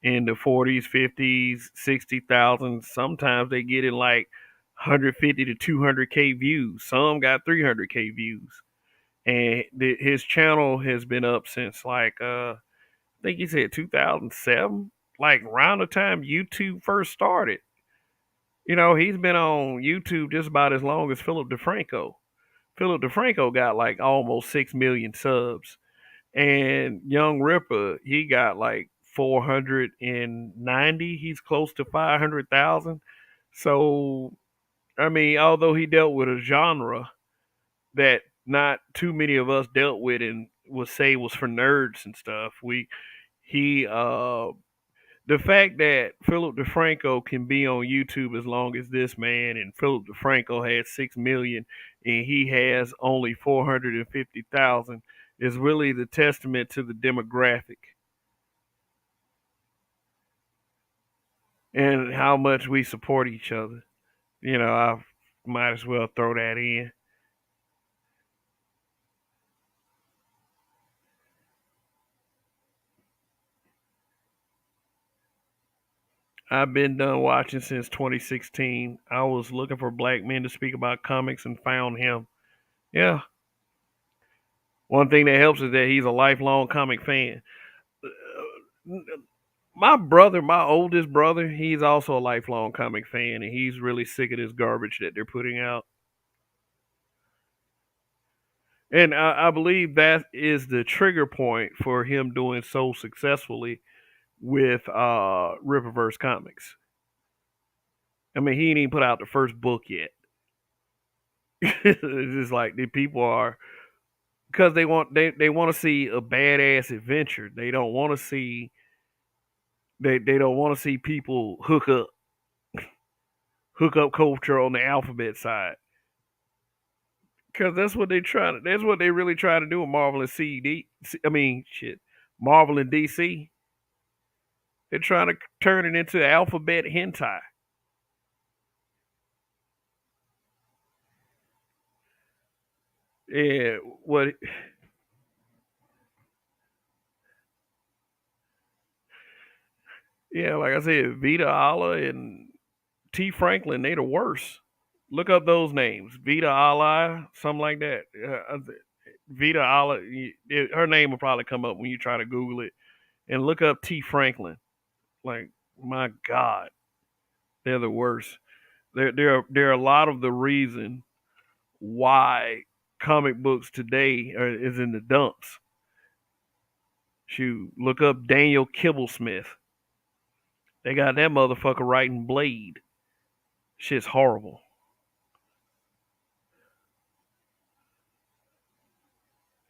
in the 40s, 50s, 60,000. Sometimes they get in like 150 to 200K views. Some got 300K views. And his channel has been up since like, I think he said 2007, like around the time YouTube first started. He's been on YouTube just about as long as Philip DeFranco. Philip DeFranco got like almost 6 million subs. And Young Ripper, he got like 490. He's close to 500,000. So, I mean, although he dealt with a genre that not too many of us dealt with and would say was for nerds and stuff, he the fact that Philip DeFranco can be on YouTube as long as this man, and Philip DeFranco had 6 million and he has only 450,000, is really the testament to the demographic and how much we support each other. I might as well throw that in. I've been done watching since 2016. I was looking for black men to speak about comics and found him. Yeah. One thing that helps is that he's a lifelong comic fan. My brother, my oldest brother, he's also a lifelong comic fan, and he's really sick of this garbage that they're putting out. And I believe that is the trigger point for him doing so successfully with Ripperverse comics. I mean, he ain't even put out the first book yet. It's just like the people are because they want to see a badass adventure. They don't want to see they don't want to see people hook up culture on the alphabet side. Because that's what they trying to. That's what they really trying to do with Marvel and CD. I mean, shit, Marvel and DC. They're trying to turn it into alphabet hentai. Yeah, what? Yeah, like I said, Vita Ala and T. Franklin, they the worst. Look up those names, Vita Ala, something like that. Vita Ala, her name will probably come up when you try to Google it, and look up T. Franklin. Like, my God, they're the worst. They're a lot of the reason why comic books today is in the dumps. Shoot, look up Daniel Kibblesmith. They got that motherfucker writing Blade. Shit's horrible.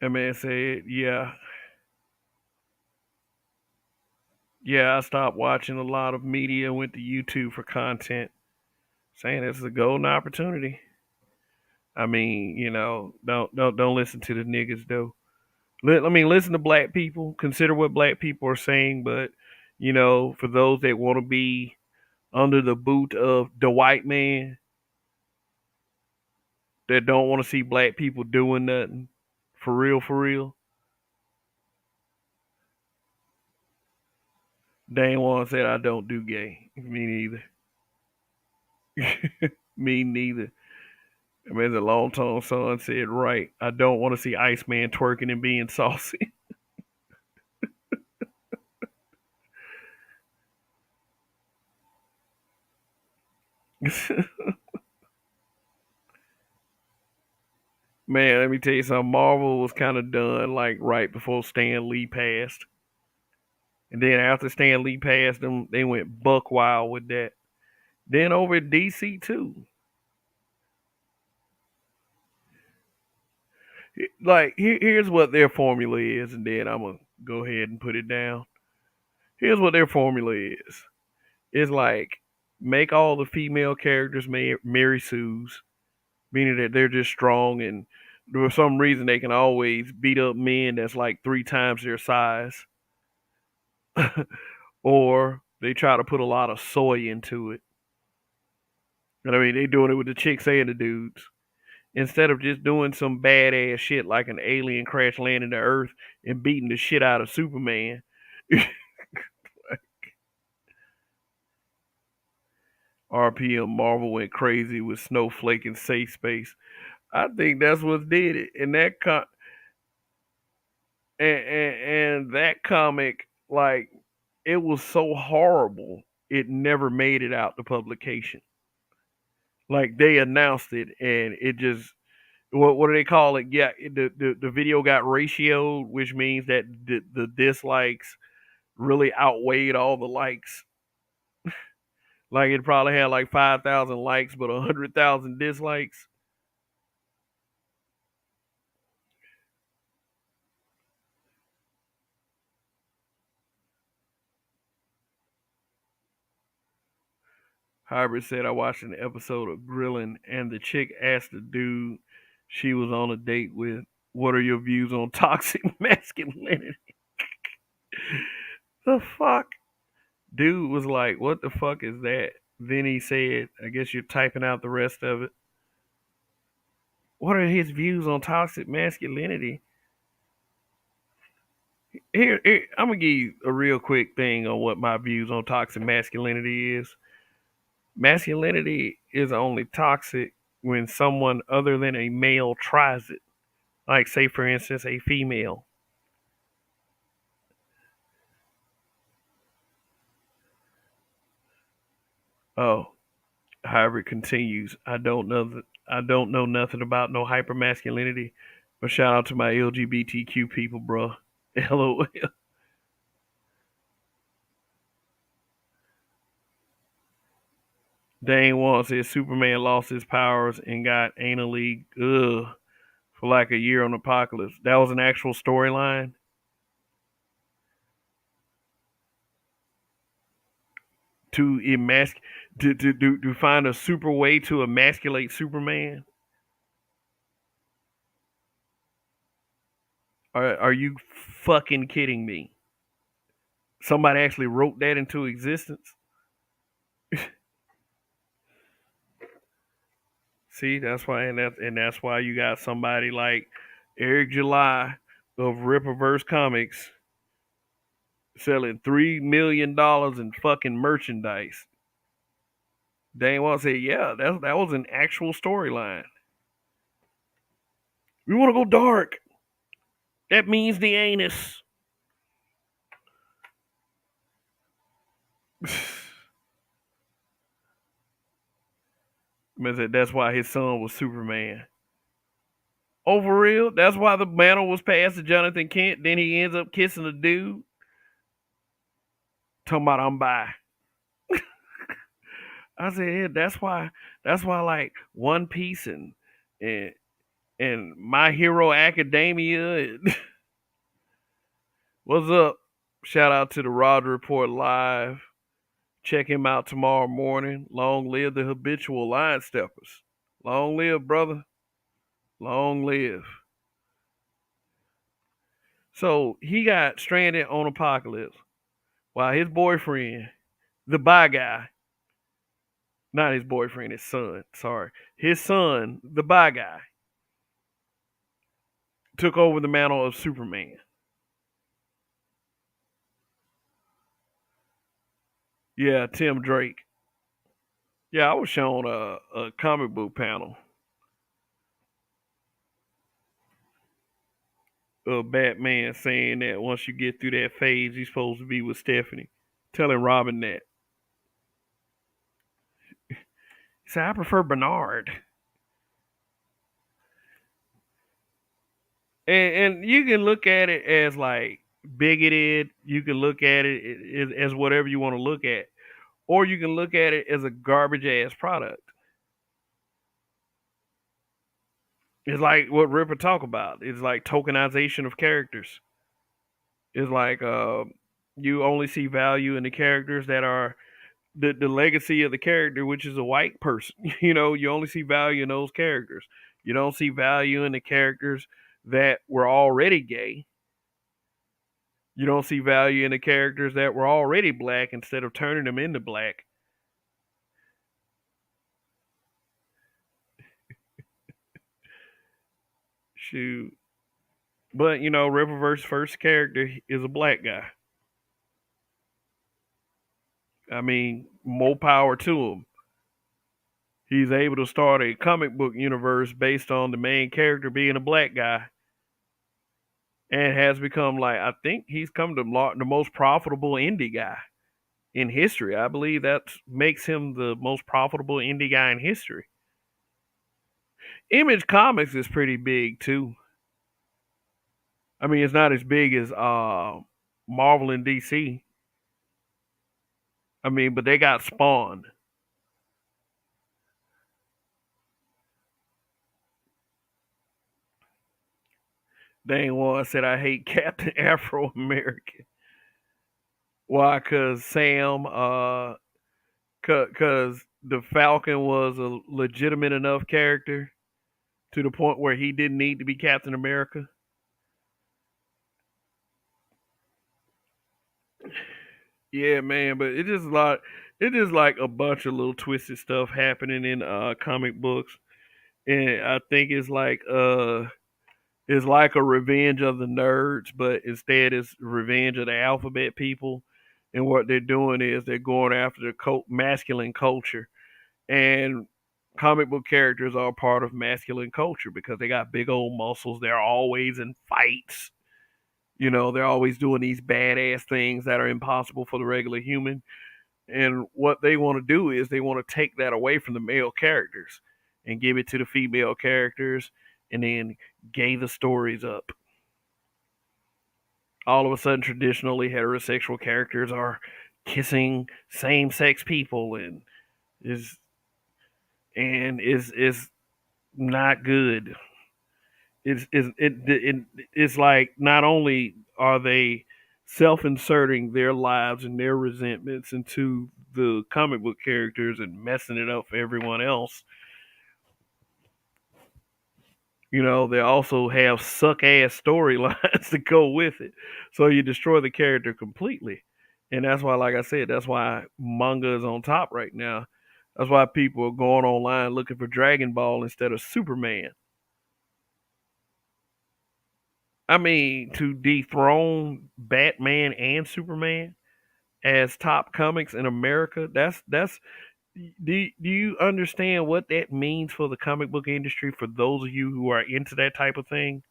That man said, "Yeah, yeah." I stopped watching a lot of media. Went to YouTube for content. Saying this is a golden opportunity. I mean, don't listen to the niggas though. I mean, listen to black people. Consider what black people are saying, but for those that want to be under the boot of the white man, that don't want to see black people doing nothing, for real. Dane One said I don't do gay. Me neither. Me neither. I mean, the long tone son said right. I don't want to see Iceman twerking and being saucy. Man, let me tell you something. Marvel was kind of done like right before Stan Lee passed, and then after Stan Lee passed them, they went buck wild with that. Then over at DC too. Like here's what their formula is, and then I'm gonna go ahead and put it down. Here's what their formula is. It's like make all the female characters Mary Sue's, meaning that they're just strong and for some reason they can always beat up men that's like three times their size, or they try to put a lot of soy into it. And I mean, they doing it with the chicks and the dudes instead of just doing some badass shit like an alien crash landing to Earth and beating the shit out of Superman. RPM Marvel went crazy with Snowflake and Safe Space. I think that's what did it, and and that comic, like, it was so horrible, it never made it out to publication. Like they announced it, and it just what do they call it? Yeah, the video got ratioed, which means that the dislikes really outweighed all the likes. Like it probably had like 5,000 likes, but 100,000 dislikes. Hybrid said I watched an episode of Grilling, and the chick asked the dude she was on a date with, "What are your views on toxic masculinity?" The fuck? Dude was like, "What the fuck is that?" Then he said, "I guess you're typing out the rest of it." What are his views on toxic masculinity? Here, I'm gonna give you a real quick thing on what my views on toxic masculinity is. Masculinity is only toxic when someone other than a male tries it. Like, say, for instance, a female. Oh, however, it continues. I don't know nothing about no hyper masculinity. But shout out to my LGBTQ people, bro. LOL. Dane Wall said Superman lost his powers and got anally for like a year on Apocalypse. That was an actual storyline. To to find a super way to emasculate Superman. Are you fucking kidding me? Somebody actually wrote that into existence. See, that's why, and that's why you got somebody like Eric July of Ripperverse Comics selling $3 million in fucking merchandise. Dane Wall said, "Yeah, that was an actual storyline. We want to go dark. That means the anus." Man said that's why his son was Superman. Oh, for real? That's why the mantle was passed to Jonathan Kent. Then he ends up kissing a dude. Talking about I'm bi. I said, yeah, that's why. That's why, like One Piece and and My Hero Academia. What's up? Shout out to the Rod Report Live. Check him out tomorrow morning. Long live the habitual line steppers. Long live, brother. Long live. So he got stranded on Apocalypse while his boyfriend, the bi guy, not his boyfriend, his son, sorry, his son, the bi guy, took over the mantle of Superman. Yeah, Tim Drake. Yeah, I was shown a comic book panel of Batman saying that once you get through that phase, he's supposed to be with Stephanie. Telling Robin that. He said, I prefer Bernard. And you can look at it as like bigoted. You can look at it as whatever you want to look at. Or you can look at it as a garbage ass product. It's like what Ripper talk about. It's like tokenization of characters. It's like you only see value in the characters that are the legacy of the character, which is a white person. You know, you only see value in those characters. You don't see value in the characters that were already gay. You don't see value in the characters that were already black instead of turning them into black. Shoot. But, you know, Ripperverse first character is a black guy. I mean, more power to him. He's able to start a comic book universe based on the main character being a black guy and has become, like, I think he's come to the most profitable indie guy in history. I believe that makes him the most profitable indie guy in history. Image Comics is pretty big too. I mean, it's not as big as Marvel and DC. I mean, but they got Spawn. Dang one said I hate Captain Afro American. Why? Cause Sam, cause the Falcon was a legitimate enough character to the point where he didn't need to be Captain America. Yeah, man, but it just like it is like a bunch of little twisted stuff happening in comic books, and I think it's like a revenge of the nerds, but instead it's revenge of the alphabet people. And what they're doing is they're going after the masculine culture, and comic book characters are part of masculine culture because they got big old muscles. They're always in fights. You know, they're always doing these badass things that are impossible for the regular human. And what they want to do is they want to take that away from the male characters and give it to the female characters and then gave the stories up. All of a sudden, traditionally heterosexual characters are kissing same-sex people, is is not good. It's like not only are they self-inserting their lives and their resentments into the comic book characters and messing it up for everyone else. They also have suck ass storylines to go with it. So you destroy the character completely. And that's why, like I said, that's why manga is on top right now. That's why people are going online looking for Dragon Ball instead of Superman. I mean, to dethrone Batman and Superman as top comics in America, that's do you understand what that means for the comic book industry for those of you who are into that type of thing?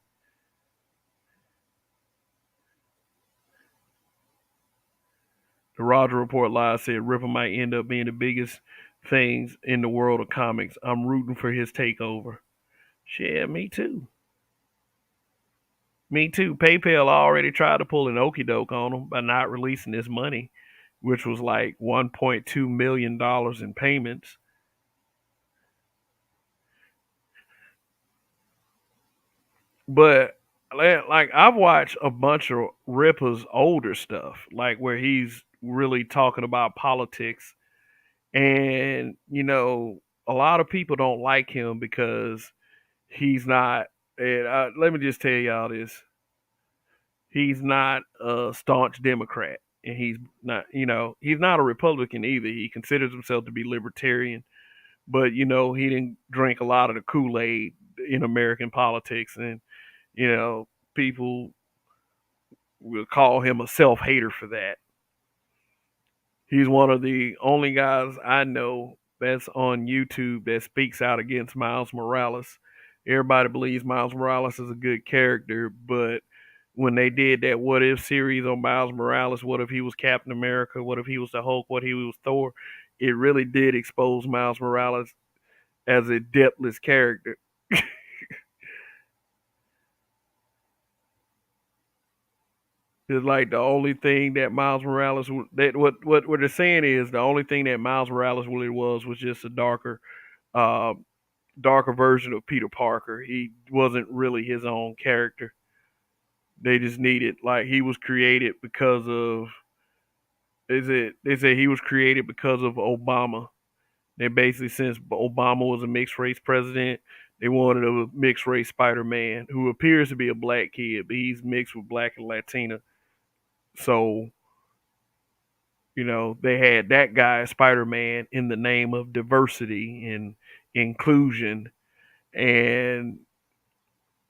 The Roger Report Live said Ripper might end up being the biggest things in the world of comics. I'm rooting for his takeover. Shit, me too. Me too. PayPal already tried to pull an okey doke on him by not releasing his money, which was like $1.2 million in payments. But like I've watched a bunch of Ripper's older stuff, like where he's really talking about politics, and a lot of people don't like him because he's not. And let me just tell y'all this: he's not a staunch Democrat, and he's not. He's not a Republican either. He considers himself to be libertarian, but he didn't drink a lot of the Kool Aid in American politics, and you know people will call him a self hater for that. He's one of the only guys I know that's on YouTube that speaks out against Miles Morales. Everybody believes Miles Morales is a good character, but when they did that What If series on Miles Morales, what if he was Captain America? What if he was the Hulk? What if he was Thor? It really did expose Miles Morales as a depthless character. It's like the only thing that Miles Morales that what they're saying is the only thing that Miles Morales really was just a uh, darker version of Peter Parker. He wasn't really his own character. They just needed like he was created because of is it they say he was created because of Obama. They basically since Obama was a mixed race president, they wanted a mixed race Spider Man who appears to be a black kid, but he's mixed with black and Latina. So they had that guy, Spider Man, in the name of diversity and inclusion. And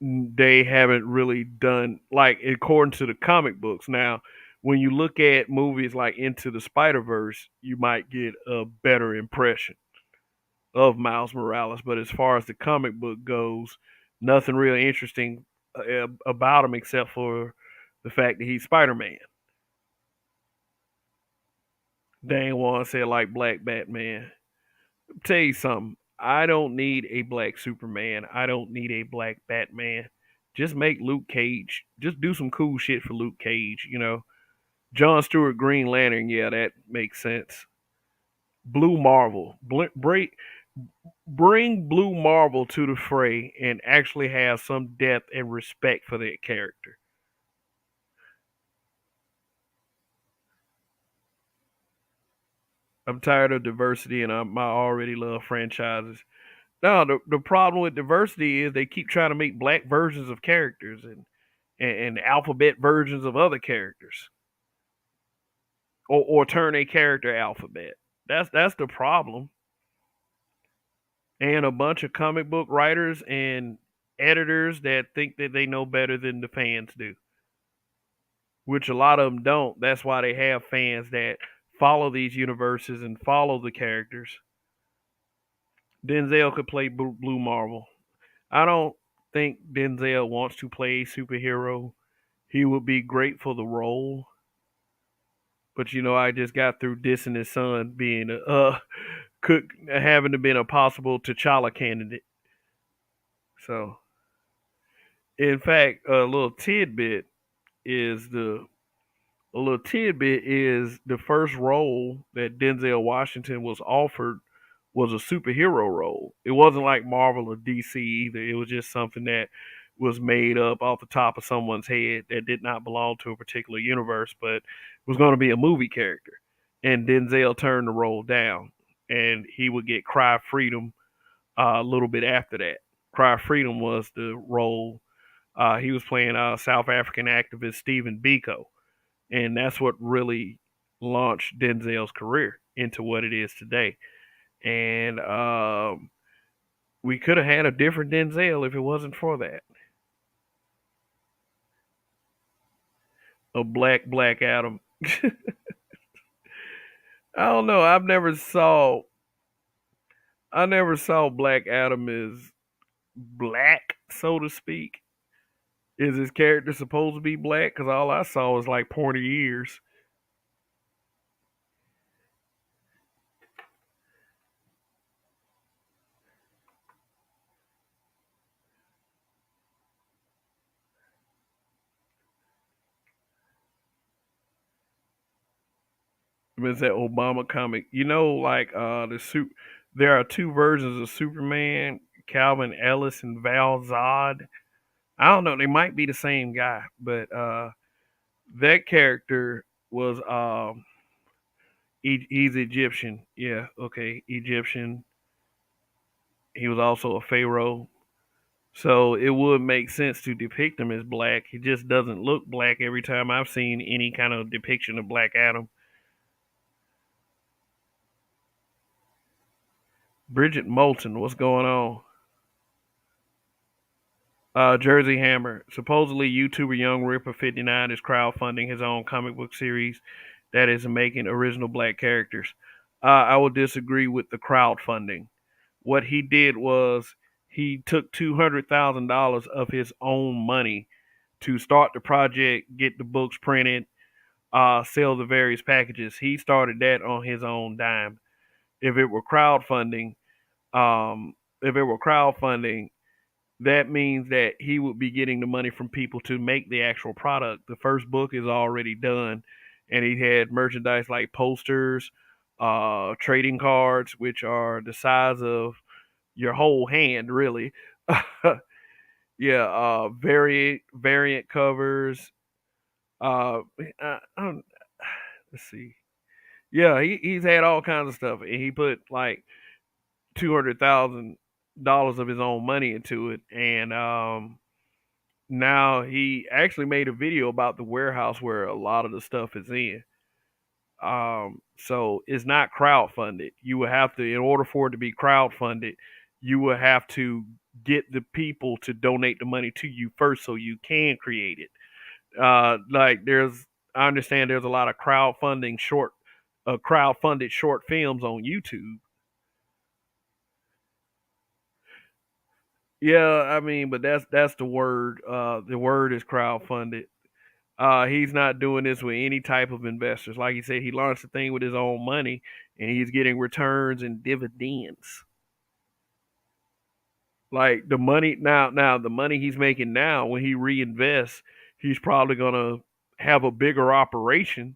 they haven't really done, like, according to the comic books. Now, when you look at movies like Into the Spider Verse, you might get a better impression of Miles Morales. But as far as the comic book goes, nothing really interesting about him except for the fact that he's Spider Man. Dang one said like Black Batman. Tell you something. I don't need a black Superman. I don't need a black Batman. Just make Luke Cage. Just do some cool shit for Luke Cage. John Stewart Green Lantern. Yeah, that makes sense. Blue Marvel. Bring Blue Marvel to the fray and actually have some depth and respect for that character. I'm tired of diversity and I already love franchises. No, the problem with diversity is they keep trying to make black versions of characters and alphabet versions of other characters, or turn a character alphabet. That's the problem. And a bunch of comic book writers and editors that think that they know better than the fans do, which a lot of them don't. That's why they have fans that follow these universes and follow the characters. Denzel could play Blue Marvel. I don't think Denzel wants to play a superhero. He would be great for the role, but I just got through dissing his son being could having to been a possible T'Challa candidate. So In fact, is the a little tidbit is the first role that Denzel Washington was offered was a superhero role. It wasn't like Marvel or DC either. It was just something that was made up off the top of someone's head that did not belong to a particular universe, but was going to be a movie character. And Denzel turned the role down, and he would get Cry Freedom a little bit after that. Cry Freedom was the role he was playing South African activist Stephen Biko, and that's what really launched Denzel's career into what it is today. And we could have had a different Denzel if it wasn't for that. A Black Adam. I don't know. I never saw Black Adam as black, so to speak. Is his character supposed to be black? Because all I saw was like pointy ears. It's that Obama comic. You know, like there are two versions of Superman, Calvin Ellis and Val Zod. I don't know, they might be the same guy, but that character was he's Egyptian. Yeah, okay, Egyptian. He was also a pharaoh. So it would make sense to depict him as black. He just doesn't look black every time I've seen any kind of depiction of Black Adam. Bridget Moulton, what's going on? Jersey Hammer. Supposedly, YouTuber Young Ripper 59 is crowdfunding his own comic book series that is making original black characters. I will disagree with the crowdfunding. What he did was he took $200,000 of his own money to start the project, get the books printed, sell the various packages. He started that on his own dime. If it were crowdfunding, um, if it were crowdfunding, that means that he would be getting the money from people to make the actual product. The first book is already done, and he had merchandise like posters, trading cards, which are the size of your whole hand, really. Yeah, variant covers. I let's see. Yeah, he's had all kinds of stuff, and he put like $200,000 of his own money into it, and now he actually made a video about the warehouse where a lot of the stuff is in. So it's not crowdfunded. You would have to, in order for it to be crowdfunded, you would have to get the people to donate the money to you first, so you can create it. I understand there's a lot of crowdfunded short films on YouTube. Yeah, I mean, but that's the word. The word is crowdfunded. He's not doing this with any type of investors. Like he said, he launched the thing with his own money, and he's getting returns and dividends. Like the money now the money he's making now, when he reinvests, he's probably gonna have a bigger operation,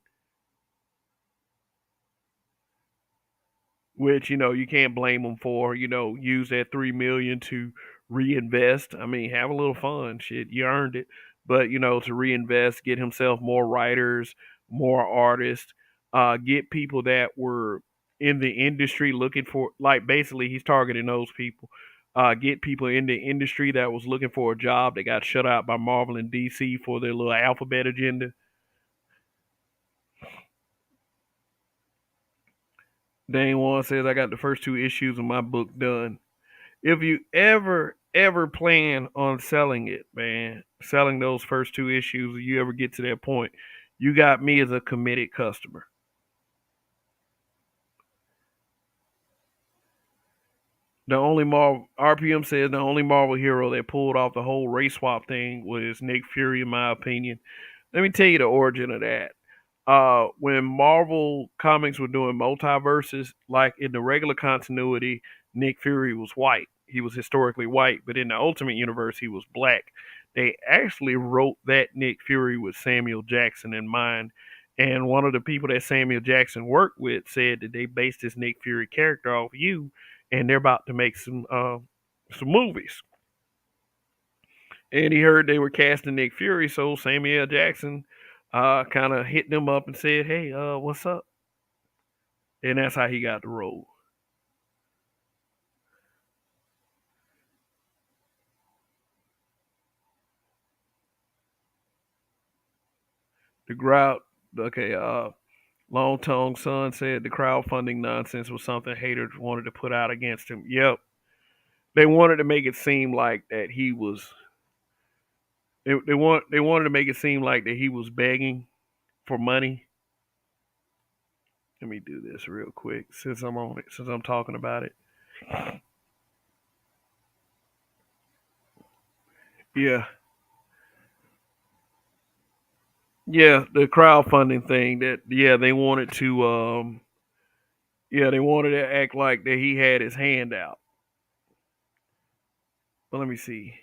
which you can't blame him for. Use that 3 million to reinvest. I mean, have a little fun. Shit, you earned it. But to reinvest, get himself more writers, more artists, get people that were in the industry looking for, like, basically he's targeting those people. Get people in the industry that was looking for a job that got shut out by Marvel and DC for their little alphabet agenda. Dane One says, I got the first two issues of my book done. If you ever plan on selling it, man, selling those first two issues, if you ever get to that point, you got me as a committed customer. The only Marvel RPM says the only Marvel hero that pulled off the whole race swap thing was Nick Fury, in my opinion. Let me tell you the origin of that. When Marvel Comics were doing multiverses, like in the regular continuity, Nick Fury was white. He was historically white, but in the Ultimate Universe, he was black. they actually wrote that Nick Fury with Samuel Jackson in mind. And one of the people that Samuel Jackson worked with said that they based this Nick Fury character off you, and they're about to make some movies. And he heard they were casting Nick Fury, so Samuel Jackson kind of hit them up and said, "Hey, what's up?" And that's how he got the role. The crowd, okay, Long Tongue Son said the crowdfunding nonsense was something haters wanted to put out against him. Yep, they wanted to make it seem like that he was. They wanted to make it seem like that he was begging for money. Let me do this real quick since I'm on it, since I'm talking about it. Yeah, yeah, the crowdfunding thing that yeah they wanted to yeah they wanted to act like that he had his hand out. But let me see.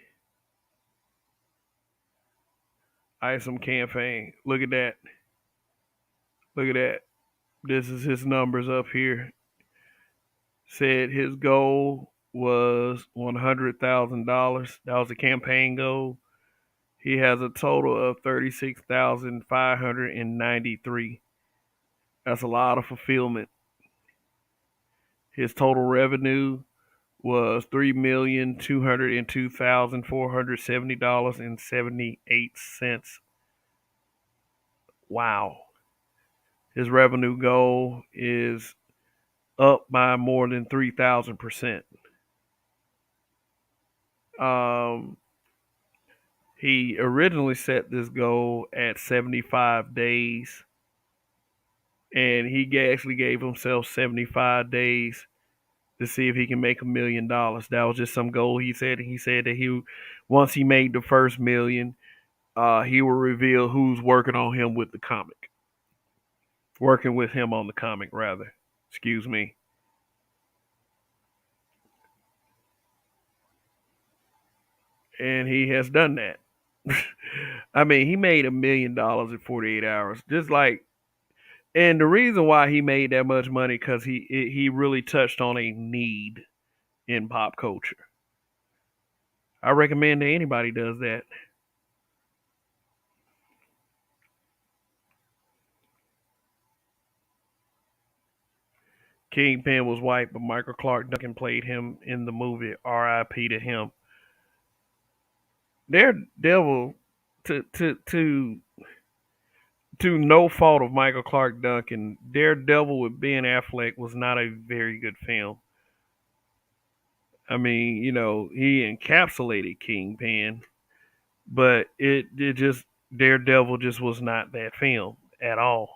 Isom campaign. Look at that. Look at that. This is his numbers up here. Said his goal was $100,000. That was a campaign goal. He has a total of 36,593. That's a lot of fulfillment. His total revenue was $3,202,470.78. Wow. His revenue goal is up by more than 3,000%. Um, he originally set this goal at 75 days, and he actually gave himself 75 days to see if he can make $1 million. That was just some goal he said. He said that he, once he made the first million, he will reveal who's working on him with the comic, working with him on the comic rather. Excuse me. And he has done that. I mean, he made $1 million in 48 hours. Just like, and the reason why he made that much money because he really touched on a need in pop culture. I recommend that anybody does that. Kingpin was white, but Michael Clark Duncan played him in the movie. R.I.P. to him. Daredevil, to to no fault of Michael Clark Duncan, Daredevil with Ben Affleck was not a very good film. I mean, he encapsulated Kingpin, but it just Daredevil just was not that film at all.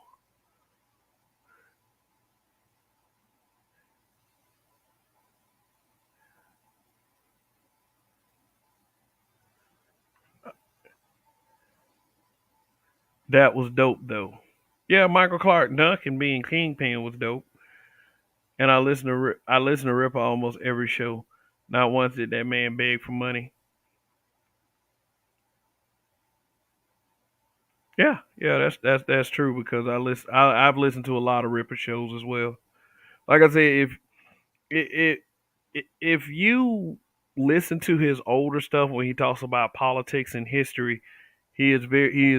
That was dope though. Yeah, Michael Clark Duncan being Kingpin was dope, and I listen to Ripper almost every show. Not once did that man beg for money. Yeah, yeah, that's true because I've listened to a lot of Ripper shows as well. Like I said, it, if you listen to his older stuff when he talks about politics and history, he is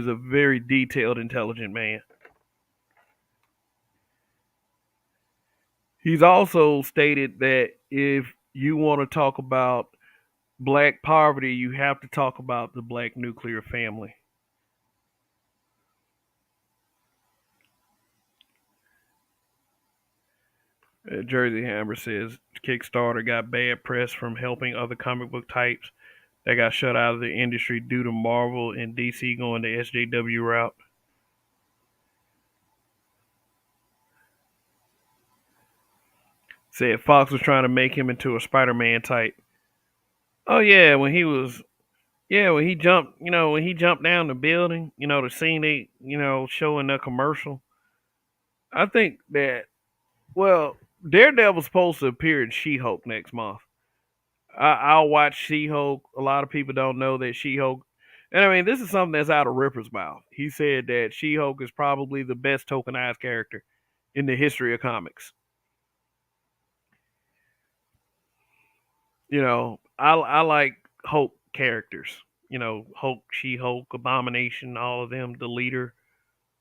a very detailed, intelligent man. He's also stated that if you want to talk about black poverty, you have to talk about the black nuclear family. Jersey Hammer says Kickstarter got bad press from helping other comic book types that got shut out of the industry due to Marvel and DC going the SJW route. Said Fox was trying to make him into a Spider-Man type. Oh yeah, when he jumped, when he jumped down the building, the scene they, showing the commercial. I think that well, Daredevil's supposed to appear in She-Hulk next month. I'll watch She-Hulk. A lot of people don't know that She-Hulk. And I mean, this is something that's out of Ripper's mouth. He said that She-Hulk is probably the best tokenized character in the history of comics. I like Hulk characters. Hulk, She-Hulk, Abomination, all of them, the leader.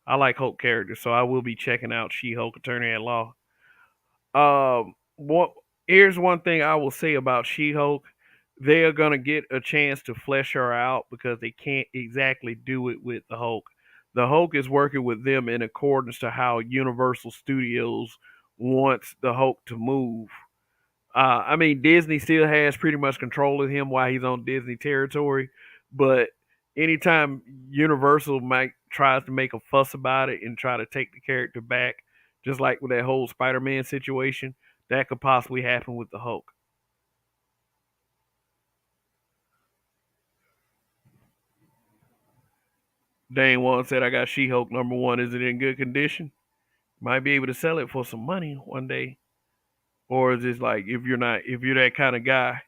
I like Hulk characters, so I will be checking out She-Hulk Attorney at Law. What Here's one thing I will say about She-Hulk. They are gonna get a chance to flesh her out because they can't exactly do it with the Hulk. The Hulk is working with them in accordance to how Universal Studios wants the Hulk to move. I mean, Disney still has pretty much control of him while he's on Disney territory, but anytime Universal might tries to make a fuss about it and try to take the character back, just like with that whole Spider-Man situation, that could possibly happen with the Hulk. Dane one said, "I got She-Hulk #1. Is it in good condition? Might be able to sell it for some money one day, or is it like if you're that kind of guy,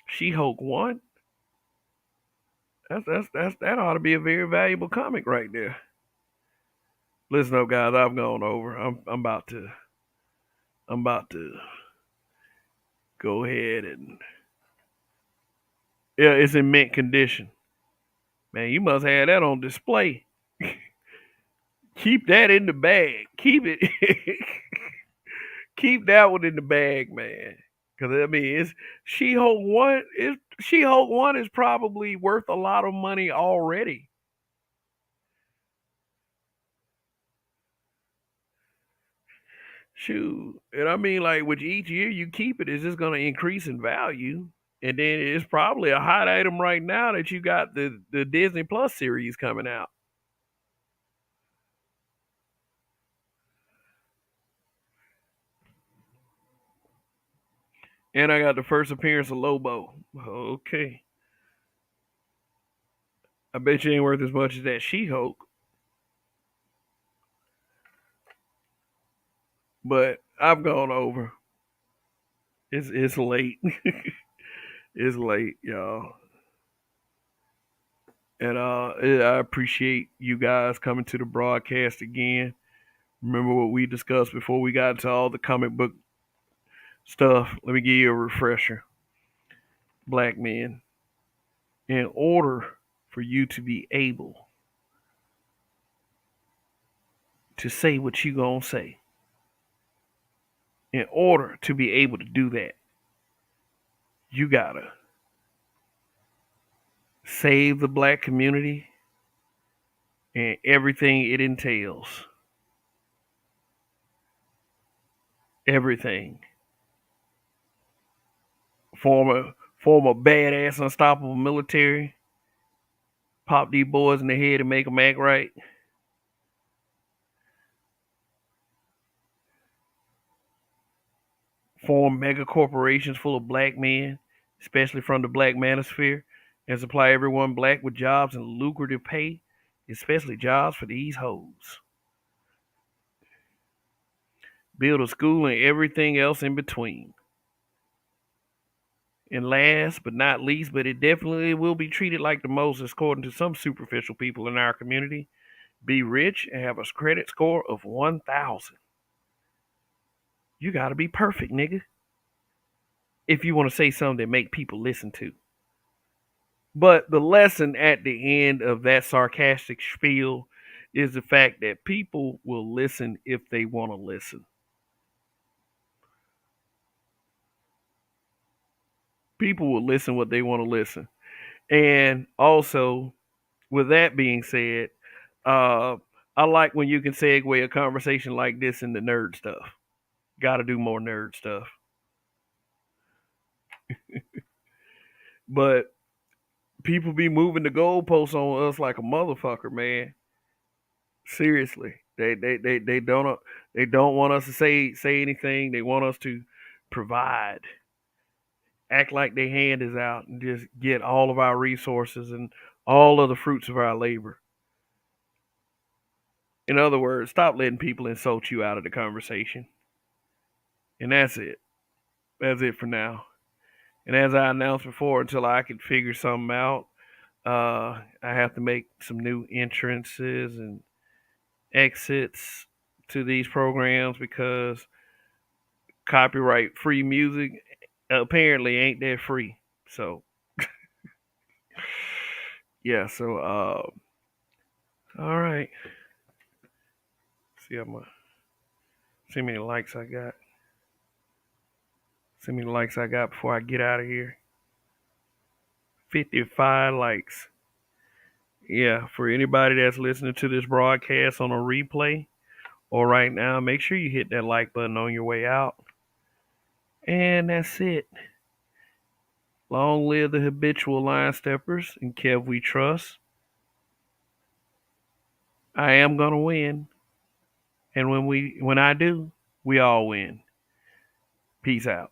She-Hulk 1? That ought to be a very valuable comic right there." Listen up, guys. I've gone over. I'm about to go ahead and yeah, it's in mint condition. Man, you must have that on display. Keep that in the bag. Keep it. Keep that one in the bag, man. Because I mean, it's She-Hulk 1. She-Hulk 1 is probably worth a lot of money already. Shoot. And I mean, like, with each year you keep it, it's just going to increase in value. And then it's probably a hot item right now that you got the Disney Plus series coming out. And I got the first appearance of Lobo. Okay. I bet you ain't worth as much as that She-Hulk. But I've gone over. It's late. It's late, y'all. And I appreciate you guys coming to the broadcast again. Remember what we discussed before we got into all the comic book stuff. Let me give you a refresher. Black men, in order for you to be able to say what you gonna say, in order to be able to do that, you gotta save the black community and everything it entails. Everything. Form a badass, unstoppable military. Pop these boys in the head and make them act right. Form mega corporations full of black men, especially from the black manosphere, and supply everyone black with jobs and lucrative pay, especially jobs for these hoes. Build a school and everything else in between. And last but not least, but it definitely will be treated like the Moses, according to some superficial people in our community, be rich and have a credit score of 1,000. You gotta be perfect, nigga, if you want to say something that make people listen to. But the lesson at the end of that sarcastic spiel is the fact that people will listen if they want to listen. People will listen what they want to listen. And also, with that being said, uh, I like when you can segue a conversation like this into nerd stuff. Got to do more nerd stuff. But people be moving the goalposts on us like a motherfucker, man. Seriously, they don't want us to say anything. They want us to provide, act like their hand is out, and just get all of our resources and all of the fruits of our labor. In other words, stop letting people insult you out of the conversation. And that's it. That's it for now. And as I announced before, until I could figure something out, I have to make some new entrances and exits to these programs because copyright free music apparently ain't that free. So yeah, so all right. See how many likes I got. See how many likes I got before I get out of here. 55 likes. Yeah, for anybody that's listening to this broadcast on a replay or right now, make sure you hit that like button on your way out. And that's it. Long live the habitual line steppers and Kev we trust. I am gonna win. And when I do, we all win. Peace out.